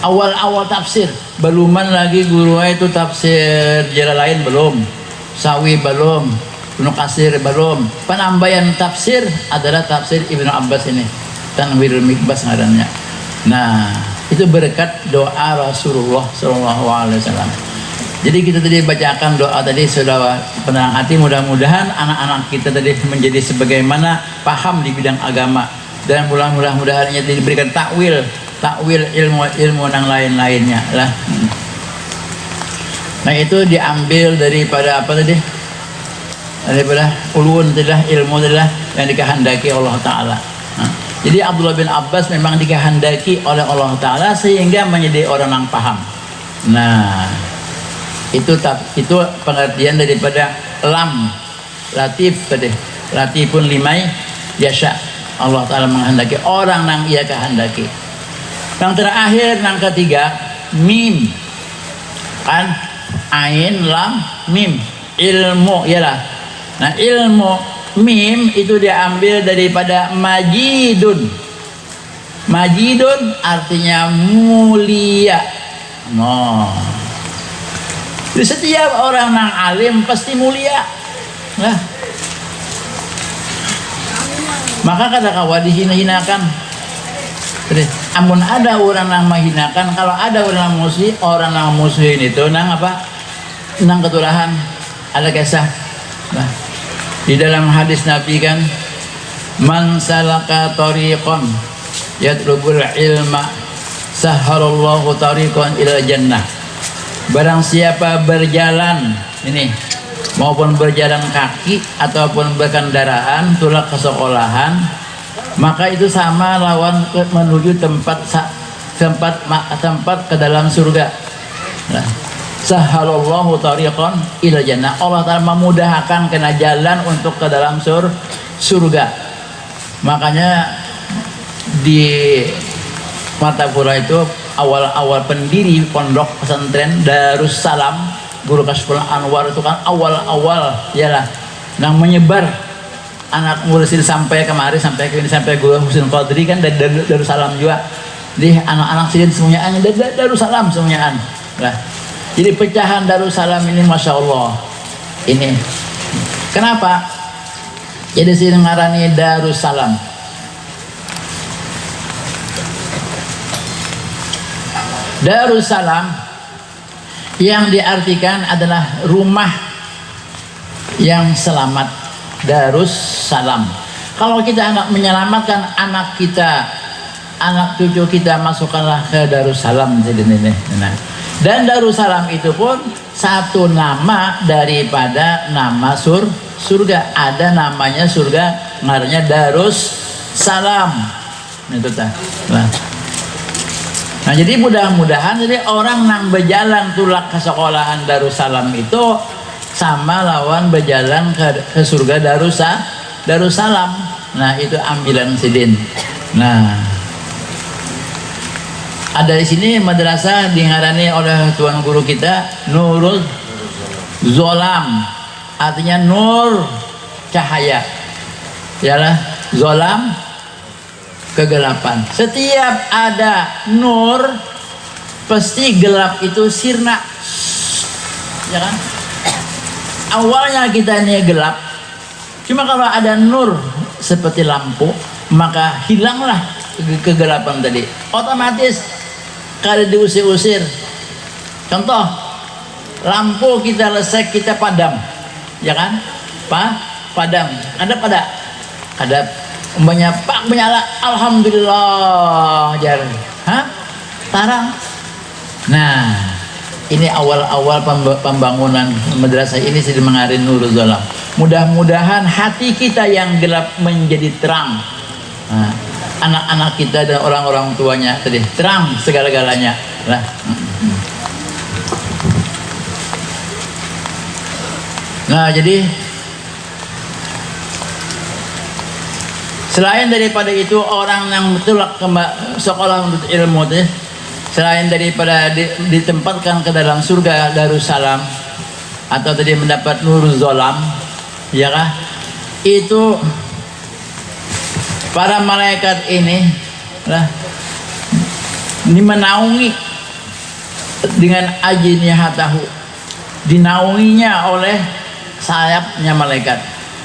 awal-awal tafsir. Beluman lagi guru itu tafsir Jalalain belum, Sawi belum, Ibnu Katsir belum. Penambahan tafsir adalah tafsir Ibnu Abbas ini, Tanwirul Mikbas ngarannya. Nah itu berkat doa Rasulullah SAW. Jadi kita tadi bacakan doa tadi sudah penenang hati, mudah-mudahan anak-anak kita tadi menjadi sebagaimana paham di bidang agama, dan mudah-mudahan diberikan takwil ilmu yang lain-lainnya lah. Nah itu diambil daripada apa tadi, daripada ulun adalah ilmu adalah yang dikehendaki Allah Ta'ala. Nah, jadi Abdullah bin Abbas memang dikehendaki oleh Allah Ta'ala sehingga menjadi orang yang paham. Nah itu pengertian daripada lam latif tadi. Latifun limai yasha, Allah Ta'ala menghendaki orang yang ia kehendaki. Yang terakhir, yang ketiga, mim kan, ain lam mim, ilmu ialah. Nah ilmu mim itu diambil daripada majidun. Majidun artinya mulia. Jadi setiap orang yang alim pasti mulia. Nah, maka kada kawa dihina-hinakan. Amun ada orang yang menghinakan, kalau ada orang yang musuhin itu nang apa? Nang ketulahan. Ada kisah. Nah, di dalam hadis Nabi kan, man salaka tariqan yatlubul ilma sahharallahu tariqan ila jannah. Barang siapa berjalan ini, maupun berjalan kaki ataupun berkendaraan tulak ke sekolahan, maka itu sama lawan menuju tempat ke dalam surga. Nah, sahhalallahu tariqan ila jannah, Allah Ta'ala memudahkan kena jalan untuk ke dalam surga. Makanya di Martapura itu awal-awal pendiri pondok pesantren Darussalam Guru Kasful Anwar itu kan awal-awal yalah yang menyebar anak mursid sampai kemari, sampai ke ini, sampai Guru Husin Qadri kan dari Darussalam juga. Jadi anak-anak sidin semuanya dari Darussalam semuanya lah. Jadi pecahan Darussalam ini Masya Allah ini Kenapa? Jadi sini ngarani Darussalam. Darussalam yang diartikan adalah rumah yang selamat. Darussalam. Kalau kita hendak menyelamatkan anak kita, anak cucu kita, masukkanlah ke Darussalam. Nah, dan Darussalam itu pun satu nama daripada nama surga. Ada namanya surga, ngarannya Darussalam. Itu tah. Nah, jadi mudah-mudahan jadi orang nang berjalan tulak ke sekolahan Darussalam itu sama lawan berjalan ke surga Darussalam. Nah, itu ambilan sidin. Nah, ada di sini madrasah diharani oleh tuan guru kita Nurul Zolam, artinya nur cahaya. Yalah, zolam kegelapan. Setiap ada nur pasti gelap itu sirna, ya kan? Awalnya kita ini gelap, cuma kalau ada nur seperti lampu maka hilanglah kegelapan tadi, otomatis kalau diusir-usir. Contoh, lampu kita lesek, kita padam, ya kan? Padam, ada umpamanya pak menyala, alhamdulillah jar, tarang. Nah, ini awal-awal pembangunan madrasah ini sedang mengarin Nurul Zolam. Mudah-mudahan hati kita yang gelap menjadi terang. Nah, anak-anak kita dan orang-orang tuanya tadi terang segala-galanya lah. Nah, jadi selain daripada itu orang yang betul ke sekolah untuk ilmu teh, selain daripada ditempatkan ke dalam surga Darussalam atau tadi mendapat Nurul Zolam, ya kah? Itu para malaikat ini lah dimenaungi dengan ajnihatahu, dinaunginya oleh sayapnya malaikat.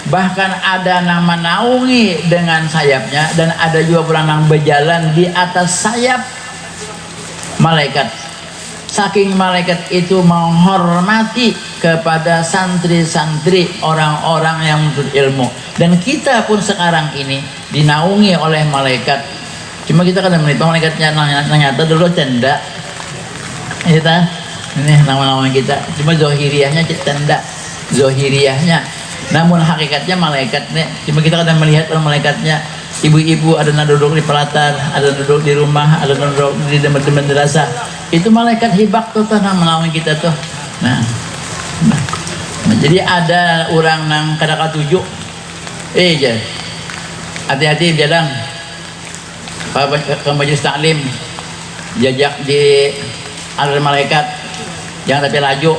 Bahkan ada yang menaungi dengan sayapnya, dan ada juga pula yang berjalan di atas sayap malaikat. Saking malaikat itu menghormati kepada santri-santri, orang-orang yang menuntut ilmu. Dan kita pun sekarang ini dinaungi oleh malaikat. Cuma kita kadang menipu malaikatnya nyata dulu tenda. Kita ini nama-nama kita. Cuma zohiriyahnya tenda, zohiriyahnya. Namun hakikatnya malaikat nih. Cuma kita kadang melihat malaikatnya. Ibu-ibu ada yang duduk di pelatar, ada yang duduk di rumah, ada yang duduk di madrasah. Itu malaikat hibak tuh yang menaungi kita tuh. Nah, jadi ada orang nang kadang tujuh. Jar, hati-hati jalan. Ke majelis taklim, jajak di alam malaikat, jangan tapi laju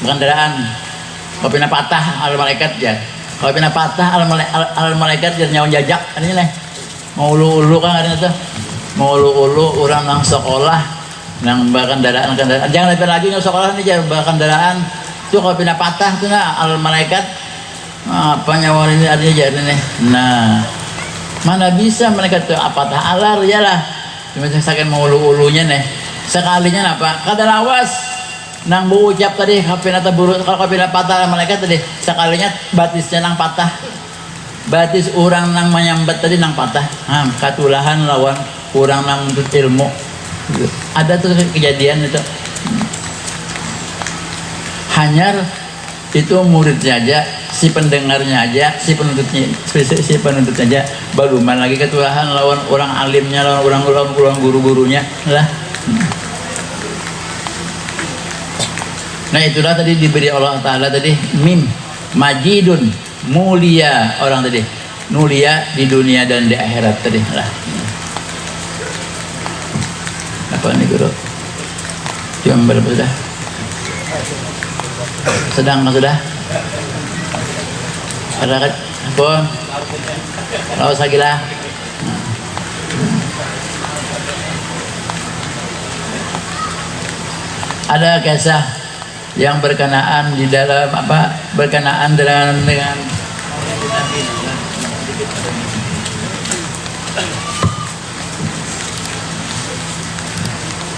kendaraan. Kalau pina patah alam malaikat ya. Kalau pina patah alam malaikat jangan nyawa jajak. Adanya nih, mau ulu-ulu kan adanya tuh, mau ulu-ulu orang nang sekolah, nang kendaraan. Jangan tapi laju nyawa sekolah nih, jangan kendaraan. Tuh kalau pina patah tuh nah alam malaikat, apa nyawa ini adanya jadi nih. Nah, mana bisa mereka tuh patah alar ya lah. Cuma sakit mau ulu-ulunya nih. Sekalinya apa? Kada lawas. Nang bu ucap tadi kapina buruk, kalau kapina patah malaikat tadi sekalinya batisnya nang patah, batis orang nang menyambat tadi nang patah, katulahan lawan orang nang menuntut ilmu. Ada tuh kejadian itu. Hanyar itu muridnya aja, si pendengarnya aja, si penuntutnya aja baluman lagi ketulahan lawan orang alimnya, lawan orang guru-gurunya lah. Nah, itulah tadi diberi Allah Ta'ala tadi mim, majidun, mulia orang tadi, mulia di dunia dan di akhirat tadi lah. Apa nih guru? Jam berapa sudah? Sedang sudah? Ada kan? Pun lawas lagi lah. Ada kisah yang berkenaan di dalam apa, berkenaan dengan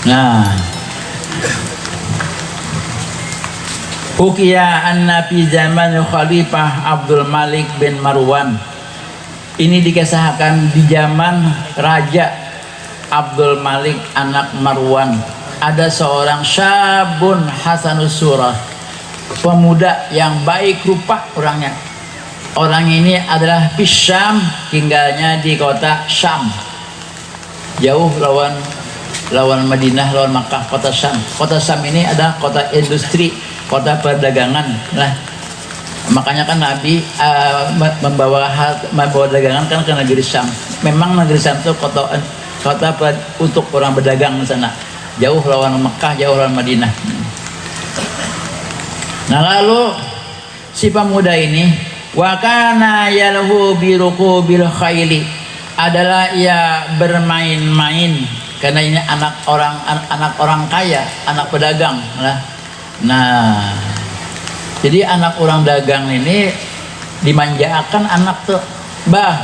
nah, Ukiya anna fi zaman Khalifah Abdul Malik bin Marwan. Ini dikisahkan di zaman Raja Abdul Malik anak Marwan. Ada seorang syabun hasanus surah, pemuda yang baik rupa orangnya. Orang ini adalah Syam, tinggalnya di kota Syam. Jauh lawan Madinah, lawan Makkah, kota Syam. Kota Syam ini adalah kota industri, kota perdagangan lah. Makanya kan Nabi membawa dagangan kan ke negeri Syam. Memang negeri Syam itu kota untuk orang berdagang di sana. Jauh lawan Mekah, jauh lawan Madinah. Nah, lalu si pemuda ini wa kana yalhu birukubil khaili, adalah ia bermain-main karena ini anak orang kaya, anak pedagang lah. Nah, jadi anak orang dagang ini dimanjakan anak tuh, bah,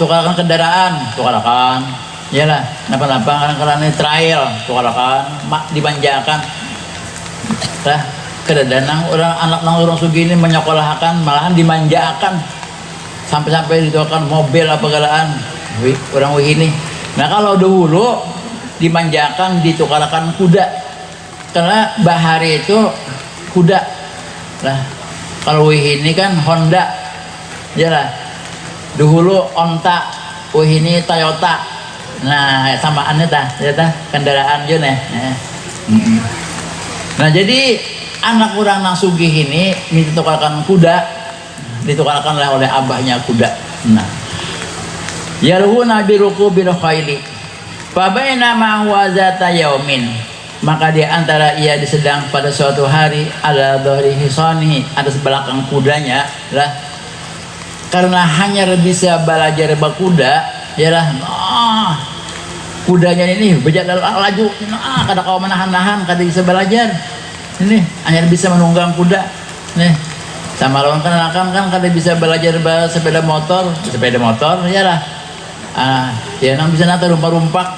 tukarkan kendaraan, tukarkan, iyalah, napa-napa karena ini trial, tukarkan, dimanjakan, lah, kedatangan anak orang sugi ini menyekolahkan, malahan dimanjakan, sampai ditukarkan mobil apa galaan, orang ini. Nah, kalau dahulu dimanjakan, ditukarkan kuda, karena bahari itu kuda lah. Kalau ini kan Honda, ya lah. Dahulu onta, ini Toyota. Nah, samaannya ya kendaraan juga nih. Nah, jadi anak orang nang sugih ini ditukarkan kuda, ditukarkanlah oleh abahnya kuda. Nah, yarhuna biruku bil khaili. Fa bainama huwa zata yaumin, maka di antara ia sedang pada suatu hari ala dhahri hisani, ada sebelakang kudanya lah, karena hanya bisa belajar berkuda ya lah. Kudanya ini berjalan laju, kada kau menahan-nahan, kada bisa belajar ini, hanya bisa menunggang kuda nih. Sama lawan kan kada bisa belajar sepeda motor ya lah. Ya nang bisa nata rumpak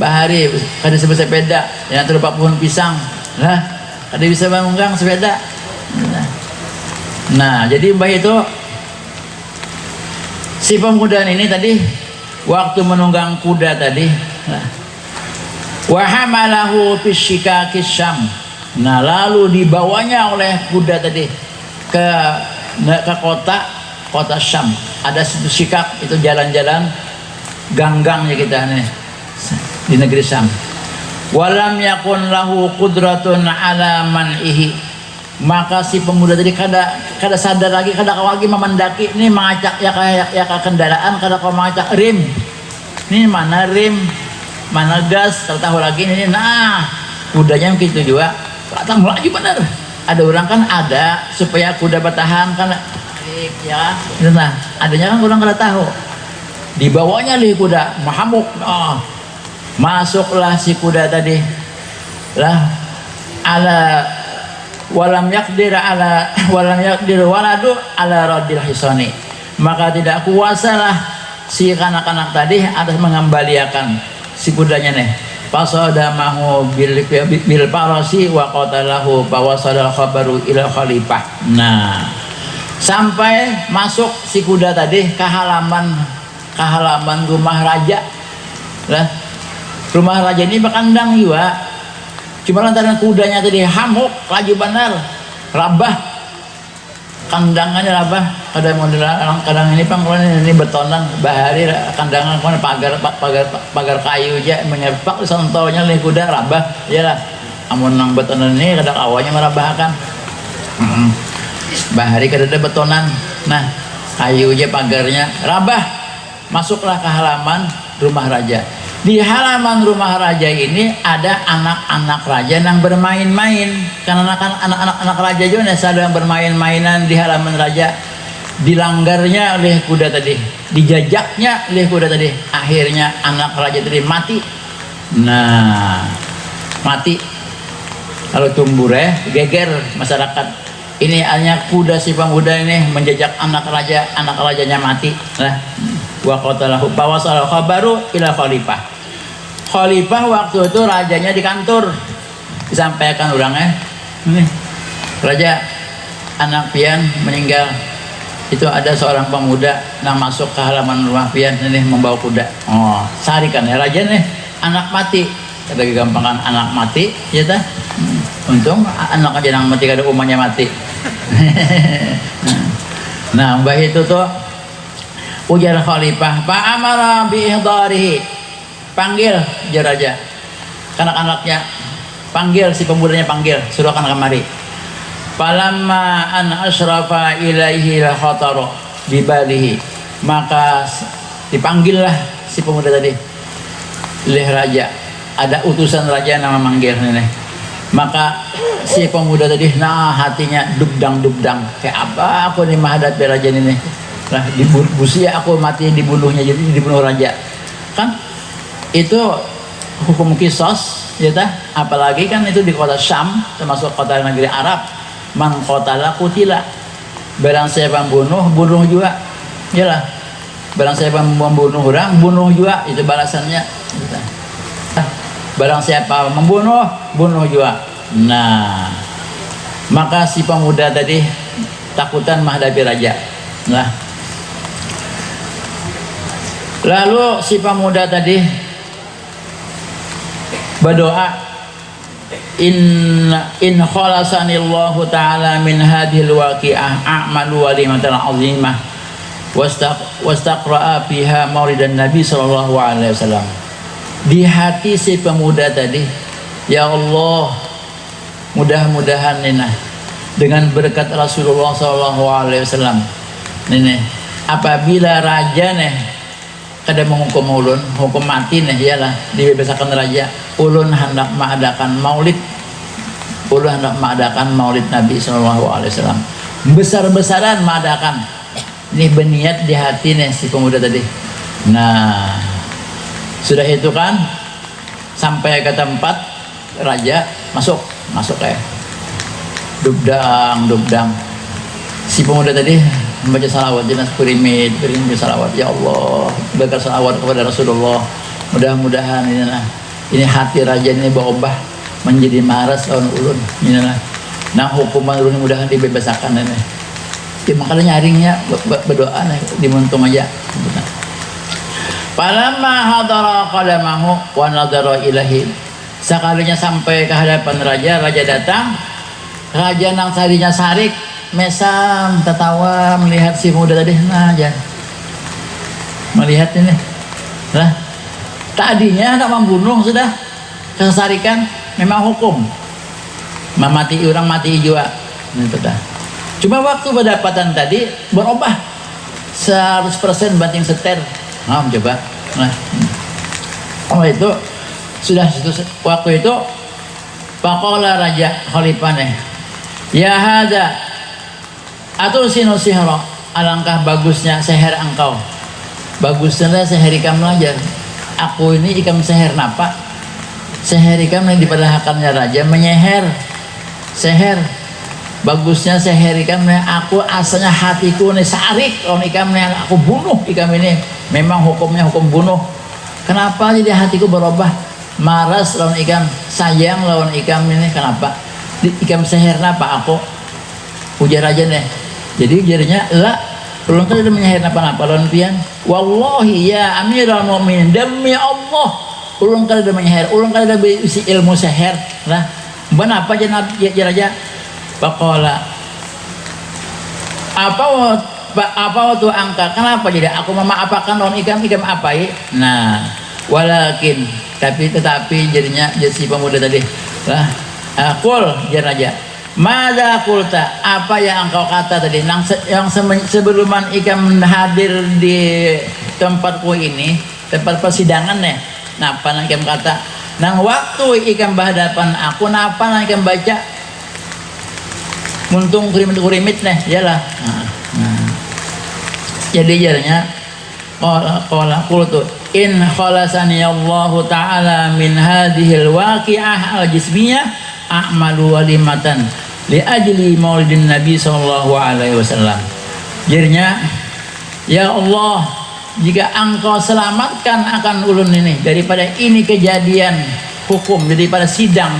bahari, kada bisa sepeda, ya nata rumpak pohon pisang lah, kada bisa menunggang sepeda. Nah, jadi mbah itu si pemuda ini tadi waktu menunggang kuda tadi, wa hamalahu fi shikaki Syam. Nah, lalu dibawanya oleh kuda tadi ke kota Syam. Ada situ Shikak, itu jalan-jalan ganggang ya kita nih di negeri Syam. Walam yakun lahu qudratun ala man'ihi, maka si pemuda tadi kada sadar lagi, kada kau lagi memendaki ini mengacak ya kendaraan, kada kau mengacak rim. Ini mana rim, mana gas, kada tahu lagi ini. Nah, kudanya begitu juga. Kata lagi benar. Ada orang kan ada supaya kuda bertahan kan ya. Nah, adanya kan orang kada tahu. Dibawanya li kuda mahamuk. Masuklah si kuda tadi lah ala walam yakdir waladu ala radil hisani, maka tidak kuasalah si kanak-kanak tadi atas mengembalikan si kudanya nih. Fasadamahu bil farasi wa qatalahu fawasadal khabaru ila khalifah. Nah, sampai masuk si kuda tadi ke halaman rumah raja lah. Rumah raja ini berkandang juga, cuma lantaran kudanya tadi hamuk laju benar, rabah kandangannya, rabah. Kadang ini ini betonan bahari kandangan pagar kayu aja menyepak sentohnya nih kuda rabah ya lah. Amun nang betonan ini kadang awalnya merabahkan bahari kada ada betonan. Nah, kayu aja pagarnya rabah. Masuklah ke halaman rumah raja. Di halaman rumah raja ini ada anak-anak raja yang bermain-main. Karena anak-anak raja juga sedang bermain-mainan di halaman raja. Dilanggarnya oleh kuda tadi, dijajaknya oleh kuda tadi. Akhirnya anak raja tadi mati. Nah, mati. Kalau tumbure geger masyarakat. Ini hanya kuda si pemuda ini menjejak anak rajanya mati. Nah, wa qatalahu bawasal khabaru ila khalifah. Khalifah waktu itu rajanya di kantor. Disampaikan orangnya, nih raja anak pian meninggal. Itu ada seorang pemuda yang masuk ke halaman rumah pian ini membawa kuda. Oh, sarikan ya raja nih anak mati. Ada gampangan anak mati, ya ta? Untung anak aja yang mati kada umahnya mati. Nah, mbah itu tuh ujar khalifah, Pak amara bi ihdarihi. Panggil ujar raja. Anak-anaknya panggil si pemudanya panggil, suruh akan kemari. Falamma an asrafa ilaihi la khatara bi balihi. Maka dipanggillah si pemuda tadi. Oleh raja. Ada utusan raja nama manggil ini. Maka si pemuda tadi hatinya dubdang kayak apa aku nih menghadapi raja ini. Nah, busia aku mati dibunuhnya, jadi dibunuh raja. Kan itu hukum kisos ya tah, apalagi kan itu di kota Syam termasuk kota negeri Arab. Man qatala qutila. Barang siapa membunuh, bunuh juga. Iyalah. Barang siapa membunuh orang, bunuh juga, itu balasannya. Barang siapa membunuh, bunuh juga. Nah, maka si pemuda tadi takutan menghadapi raja. Nah, lalu si pemuda tadi berdoa, in khalasanillahu ta'ala min hadhil waqi'ah a'malu walimatan azimah wastaqra'a fiha maulidan nabi sallallahu alaihi wasallam. Di hati si pemuda tadi, ya Allah, mudah-mudahan nina dengan berkat Rasulullah sallallahu alaihi wasallam nih apabila raja nih kada menghukum ulun, hukum mati nih iyalah dibebasakan raja, ulun hendak mengadakan maulid, ulun hendak mengadakan maulid Nabi sallallahu alaihi wasallam, besar-besaran mengadakan. Ini berniat di hati nih si pemuda tadi. Nah, sudah itu kan sampai ke tempat raja, masuk kayak dubdang si pemuda tadi membaca salawat, jelas pirimid salawat, ya Allah berkat salawat kepada Rasulullah, mudah-mudahan ini hati raja ini berubah menjadi maras lawan ulun ini nah hukuman ulun mudahan dibebasakan ini ya, makanya nyaringnya berdoa dimuntung aja. Falamma hadara qadamahu wa nadara ilahi. Sekalinya sampai ke hadapan raja, raja datang, raja nang tadinya sarik mesam tertawa melihat si muda tadi. Nah aja melihat ini lah, tadinya hendak membunuh sudah kesarikan, memang hukum memati orang mati juga itu dah. Cuma waktu berdapatan tadi berubah 100% banting setir. Nah, coba. Nah, itu sudah waktu itu faqala raja khalifah ya hada atusinu sihra, alangkah bagusnya seher engkau, bagusnya seher ikam belajar. Aku ini ikam seher napa? Seher ikam yang diperlahakannya raja menyeher seher. Bagusnya seher ikam aku asalnya hatiku nih sarik on ikam aku bunuh ikam ini, memang hukumnya hukum bunuh. Kenapa jadi hatiku berubah maras lawan ikam, sayang lawan ikam ini? Kenapa? Ikam seher napa aku? Ujar aja nih. Jadi ujarnya lah, belum tadi menyeher napa lawan pian. Wallahi ya Amirul Mukminin, demi Allah, ulun kali ada menyeher, ulun kali ada isi ilmu seher lah. Benapa aja raja? Pakola apa waktu angka, kenapa jadi aku memaafkan lawan ikam apa ya? Nah, walakin tetapi jadinya jadi si pemuda tadi lah, kul jangan aja mada kulta, apa yang engkau kata tadi yang sebelum ikam hadir di tempatku ini, tempat persidangan nih. Nah, apa yang ikam kata nang waktu ikam berhadapan aku, napa yang ikam baca muntung kurimit nih yalah. Jadi jadinya qala qultu in khalasani Allah taala min hadhil waqi'ah al jismiyah a'malu walimatan li ajli maulidin Nabi sallallahu alaihi wasallam. Jadinya, ya Allah, jika engkau selamatkan akan ulun ini daripada ini kejadian hukum, daripada sidang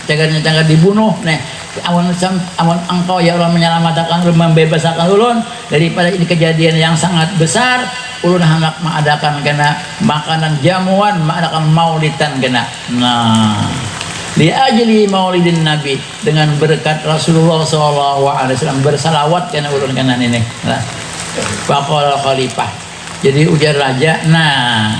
cagar dibunuh, amun engkau ya Allah menyelamatkan, membebaskan ulun daripada ini kejadian yang sangat besar, ulun hendak mengadakan kena makanan jamuan, mengadakan maulidan kena. Nah, li ajli maulidin Nabi, dengan berkat Rasulullah SAW bersalawat kena ulun kena ini. Nah, faqala khalifah. Jadi ujar raja, nah,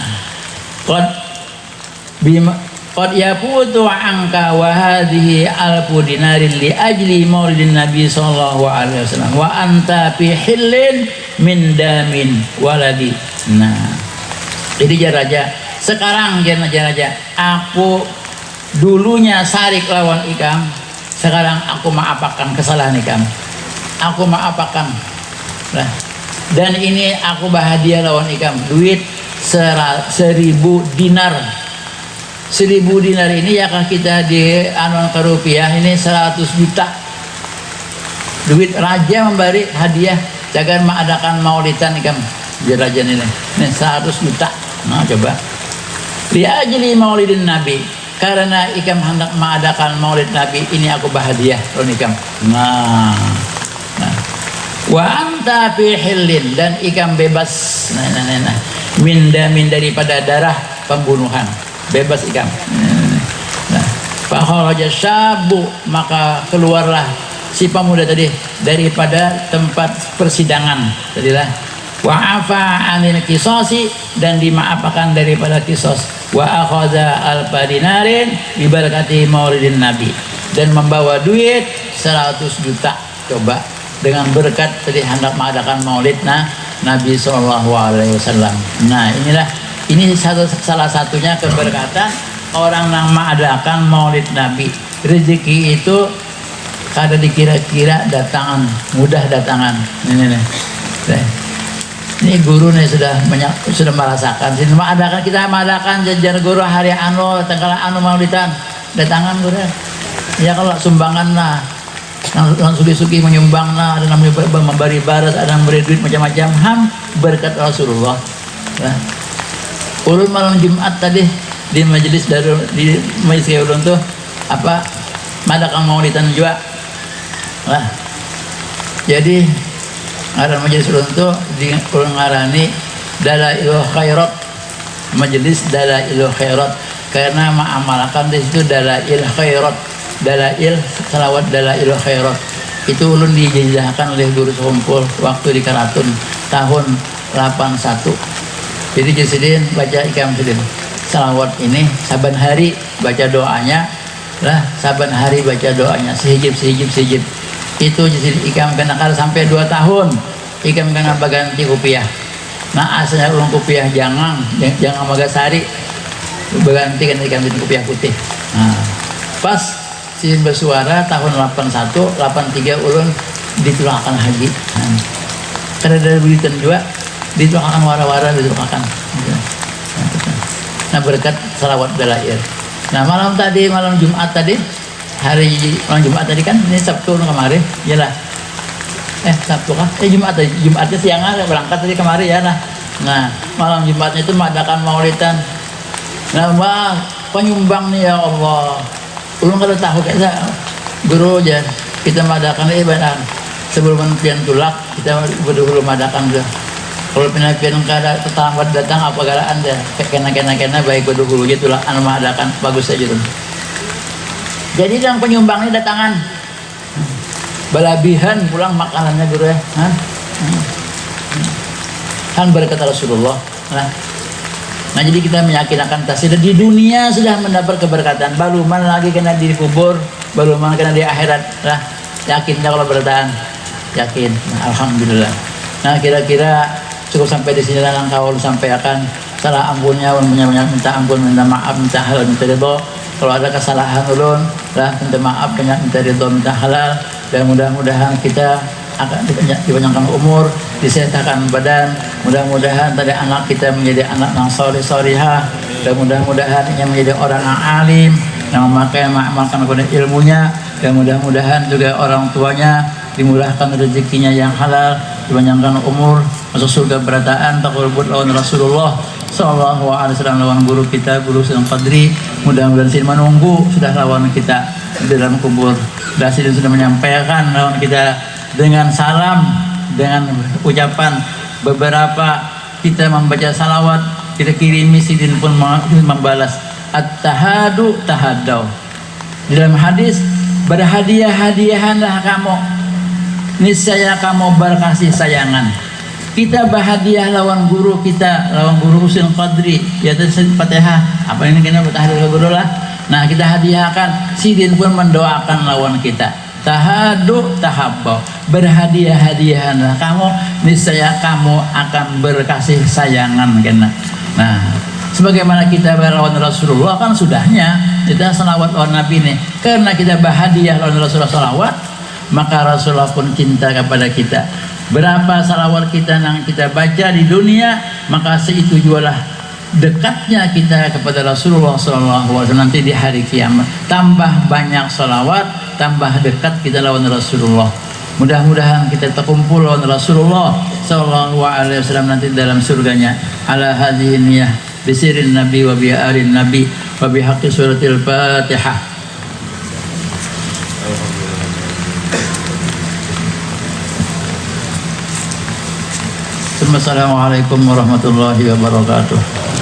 qad yafutu anka wa hadhihi alfu dinarin li ajli maulidin Nabi sallallahu alaihi wasallam wa anta fi hillin min damin waladi. Nah, jadi raja, sekarang raja, aku dulunya syarik lawan ikam, sekarang aku maafakan kesalahan ikam, aku maafakan. Nah, dan ini aku bahagia lawan ikam, duit 1000 dinar. 1000 dinar ini ya kan kita di anuan ke rupiah ini 100 juta. Duit raja memberi hadiah jangan mengadakan maulidan ikam. Biar raja ini 100 juta. Nah, coba. Li ajli maulidin Nabi, karena ikam hendak mengadakan maulid Nabi ini aku bahagia lawan ikam. Nah. Wa anta fi hillin, dan ikam bebas min daripada darah pembunuhan, bebas ikam. Nah, fa kharaja syabu, maka keluarlah si pemuda tadi daripada tempat persidangan tadilah. Wa afa anil qisasi, dan dimaafkan daripada kisos. Wa akhadha alfa dinarin bi barakati maulidin Nabi, dan membawa duit 100 juta. Coba, dengan berkat tadi hendak mengadakan maulid Nabi Sallallahu Alaihi Wasallam. Nah, ini salah satunya keberkatan orang yang mengadakan maulid Nabi. Rezeki itu kada dikira-kira datangan, mudah datangan. Ini guru nih sudah merasakan. Kita mengadakan jajar guru hari tanggal maulidan, datangan guru. Ya kalau sumbangan yang sugi-sugi menyumbang, ada yang memberi baras, ada yang memberi duit macam-macam, berkat Rasulullah. Nah, ulun malam Jumat tadi di majelis di majelis ulun tuh madakan maulidan juga. Nah, jadi ada majelis ulun tuh di ulun ngarani Dalailul Khairat, majelis Dalailul Khairat, karena mengamalkan di situ Dalail Khairat. Dalail salawat Dalailul Khairat itu ulun dijajahkan oleh guru sekumpul waktu di Karatun tahun 81. Jadi jasidin baca ikam sidin salawat ini saban hari baca doanya saban hari baca doanya sehijib itu jasidin ikam kena sampai 2 tahun ikam kena baganti rupiah. Nah, asalnya ulun rupiah jangan magasari berganti kan ikam rupiah putih. Nah, pas Sidin bersuara tahun 81, 83 ulun ditulangkan haji. Karena dari Bulitan juga ditulangkan wara-wara ditulangkan. Nah, berkat salawat Dalail. Nah, malam Jumat tadi, malam Jumat tadi kan ini Sabtu kemarin, iyalah. Sabtu kah? Jumatnya siangan berangkat tadi kemarin ya nah. Nah, malam Jumatnya itu mengadakan maulidan. Nah, penyumbang nih ya Allah. Ulun kalau tahu kayak guru aja kita madakan ibadah sebelum pian tulak kita berdua madakan dia. Kalau pian kada terlambat datang apa galaan dia kena baik berdua aja tulak madakan bagus aja tuh. Jadi yang penyumbangnya datangan balabihan pulang makanannya guru ya. Kan berkata Rasulullah. Nah, jadi kita meyakinkan tasir di dunia sudah mendapat keberkatan, baru mana lagi kena di kubur, baru mana kena di akhirat. Lah, yakin kalau bertahan, yakin. Nah, alhamdulillah. Nah, kira-kira cukup sampai di sini lah engkau sampaikan salah ampunnya, minta ampun, minta maaf, minta halal, minta ridho. Kalau ada kesalahan ulun, minta maaf, minta ridho, minta halal, dan mudah-mudahan kita akan dipanjangkan umur, disehatkan badan, mudah-mudahan tadi anak kita menjadi anak yang soleh solihah, dan mudah-mudahan ia menjadi orang yang alim, yang memakai mengamalkan kepada ilmunya, dan mudah-mudahan juga orang tuanya dimurahkan rezekinya yang halal, dipanjangkan umur, masuk surga berataan, taqabbal lawan Rasulullah sallallahu alaihi wasallam, lawan guru kita, guru Sayyidina Qadri. Mudah-mudahan sini menunggu sudah lawan kita di dalam kubur. Dasir sudah menyampaikan lawan kita dengan salam, dengan ucapan beberapa kita membaca salawat, kita kirimi sidin pun membalas at-tahadu tahadau. Di dalam hadis, berhadiah-hadiahanlah kamu, niscaya kamu berkasih sayangan. Kita berhadiah lawan guru kita, lawan guru Husin Qadri, yaitu Fatihah. Apa ini kena bertahlil guru lah. Nah, kita hadiahkan, sidin pun mendoakan lawan kita. Tahadu tahabbau, berhadiah-hadiahanlah kamu, niscaya kamu akan berkasih sayangan kena. Nah, sebagaimana kita berlawan Rasulullah kan sudahnya kita salawat lawan Nabi nih. Karena kita berhadiah lawan Rasulullah salawat, maka Rasulullah pun cinta kepada kita. Berapa salawat kita yang kita baca di dunia, maka seitu jualah dekatnya kita kepada Rasulullah SAW nanti di hari kiamat. Tambah banyak salawat, tambah dekat kita lawan Rasulullah. Mudah-mudahan kita terkumpul lawan Rasulullah SAW nanti dalam surganya. Ala hadhihi niyah bisirin nabi wa bi'arin nabi wa bihaqqi suratil Fatihah. Assalamualaikum warahmatullahi wabarakatuh.